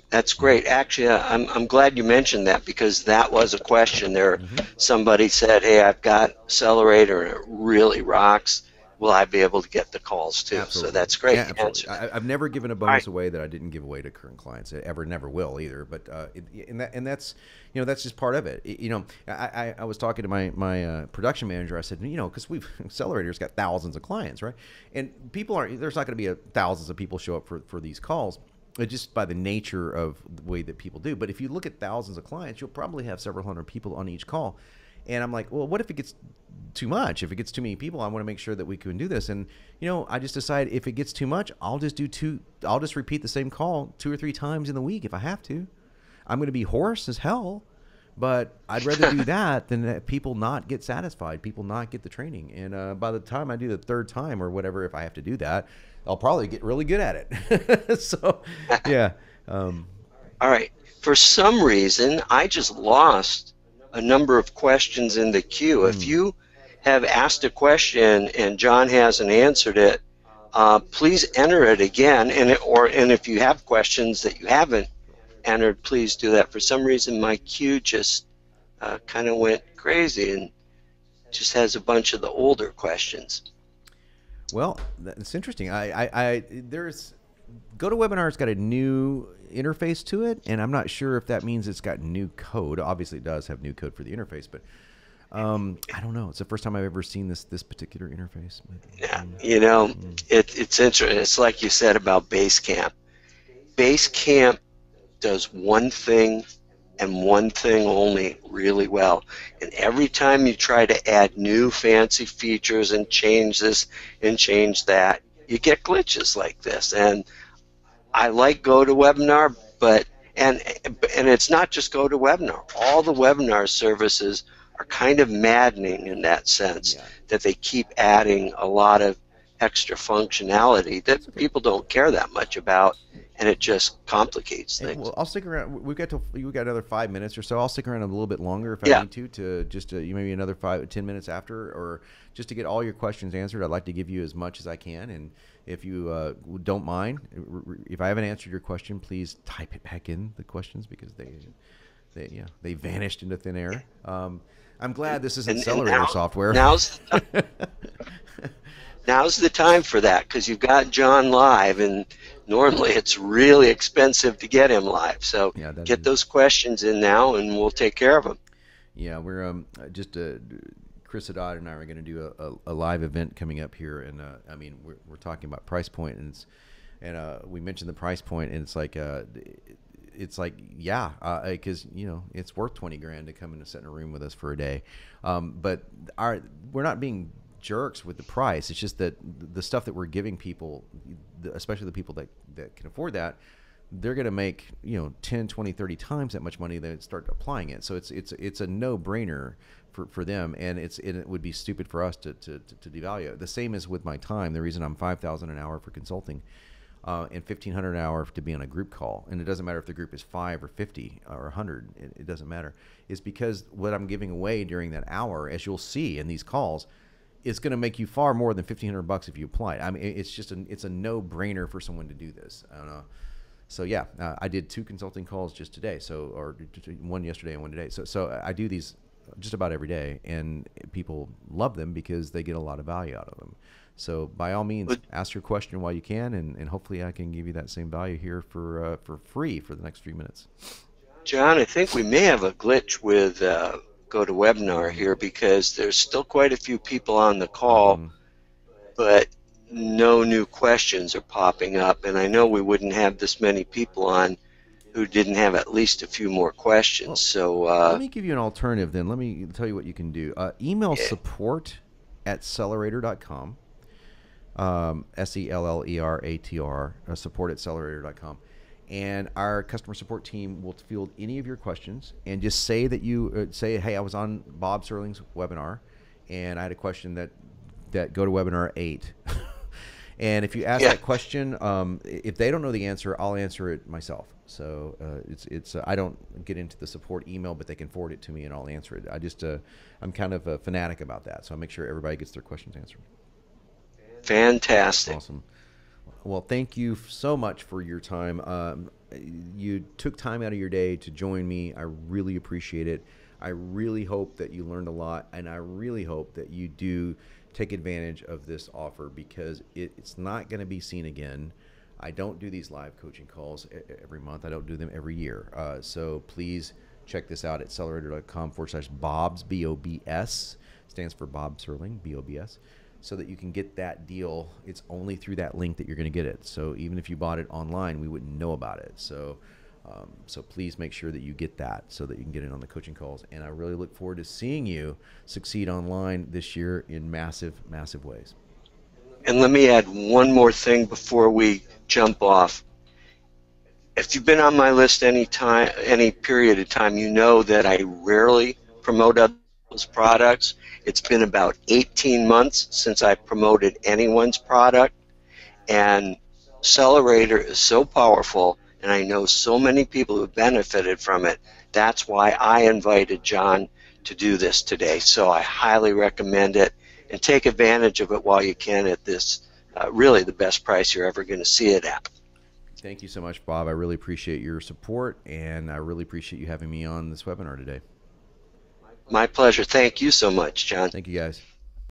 that's great. Actually, I'm glad you mentioned that because that was a question there. Somebody said, hey, I've got Sellerator and it really rocks. Will I be able to get the calls too? Absolutely. So that's great. Yeah, absolutely. I've never given a bonus away that I didn't give away to current clients. I never will either. But that's just part of it. I was talking to my production manager. I said, because Sellerator's got thousands of clients, right? And there's not going to be thousands of people show up for these calls. Just by the nature of the way that people do. But if you look at thousands of clients, you'll probably have several hundred people on each call. And I'm like, well, what if it gets too much? If it gets too many people, I want to make sure that we can do this. And, I just decide if it gets too much, I'll just repeat the same call 2 or 3 times in the week if I have to. I'm going to be hoarse as hell, but I'd rather do that than people not get satisfied, people not get the training. And by the time I do the 3rd time or whatever, if I have to do that, I'll probably get really good at it. So, yeah. All right. For some reason, I just lost a number of questions in the queue. If you have asked a question and John hasn't answered it, please enter it again. And if you have questions that you haven't entered, please do that. For some reason, my queue just kind of went crazy and just has a bunch of the older questions. Well, that's interesting. There's GoToWebinar's got a new interface to it, and I'm not sure if that means it's got new code. Obviously, it does have new code for the interface, but I don't know. It's the first time I've ever seen this particular interface. Yeah, it's interesting. It's like you said about Basecamp. Basecamp does one thing and one thing only really well. And every time you try to add new fancy features and change this and change that, you get glitches like this. And I like GoToWebinar, but and it's not just GoToWebinar. All the webinar services are kind of maddening in that sense, that they keep adding a lot of extra functionality that people don't care that much about, and it just complicates things. Well, I'll stick around. We've got another 5 minutes or so. I'll stick around a little bit longer if I need to just maybe another 5-10 minutes after, or just to get all your questions answered. I'd like to give you as much as I can, and if you don't mind, if I haven't answered your question, please type it back in the questions, because they vanished into thin air. I'm glad this isn't Sellerator software. Now's the time for that, because you've got John live, and normally it's really expensive to get him live. So get those questions in now, and we'll take care of them. Yeah, we're Chris Haddad and I are going to do a live event coming up here, and I mean we're talking about price point, and we mentioned the price point, and it's like because it's worth 20 grand to come and sit in a room with us for a day, but we're not being jerks with the price. It's just that the stuff that we're giving people, especially the people that can afford that, they're going to make 10, 20, 30 times that much money. They start applying it, so it's a no-brainer for them, and it would be stupid for us to devalue it. The same as with my time. The reason I'm $5,000 an hour for consulting, and $1,500 an hour to be on a group call, and it doesn't matter if the group is 5 or 50 or 100. It doesn't matter. It's because what I'm giving away during that hour, as you'll see in these calls, is going to make you far more than $1,500 if you apply it. I mean, it's a no-brainer for someone to do this. I don't know. So yeah, I did 2 consulting calls just today. Or one yesterday and one today. So I do these just about every day, and people love them because they get a lot of value out of them. So by all means, ask your question while you can, and hopefully I can give you that same value here for free for the next few minutes. John, I think we may have a glitch with GoToWebinar here, because there's still quite a few people on the call, but no new questions are popping up, and I know we wouldn't have this many people on who didn't have at least a few more questions. Well, so let me give you an alternative then. Let me tell you what you can do. Email support at Sellerator.com, Sellerator, support at Sellerator.com. And our customer support team will field any of your questions, and just say that you say, hey, I was on Bob Serling's webinar, and I had a question that GoToWebinar 8. And if you ask that question, if they don't know the answer, I'll answer it myself. So I don't get into the support email, but they can forward it to me and I'll answer it. I'm kind of a fanatic about that, so I make sure everybody gets their questions answered. Fantastic. Awesome. Well, thank you so much for your time. You took time out of your day to join me. I really appreciate it. I really hope that you learned a lot, and I really hope that you do take advantage of this offer, because it's not going to be seen again. I don't do these live coaching calls every month. I don't do them every year. So please check this out at Sellerator.com/Bobs, B-O-B-S. Stands for Bob Serling, B-O-B-S. So that you can get that deal. It's only through that link that you're going to get it. So even if you bought it online, we wouldn't know about it. So please make sure that you get that so that you can get in on the coaching calls. And I really look forward to seeing you succeed online this year in massive, massive ways. And let me add one more thing before we jump off. If you've been on my list any period of time, you know that I rarely promote others' products. It's been about 18 months since I promoted anyone's product, and Sellerator is so powerful, and I know so many people who benefited from it. That's why I invited John to do this today. So I highly recommend it, and take advantage of it while you can at this really the best price you're ever going to see it at. Thank you so much, Bob. I really appreciate your support, and I really appreciate you having me on this webinar today. My pleasure. Thank you so much, John. Thank you, guys.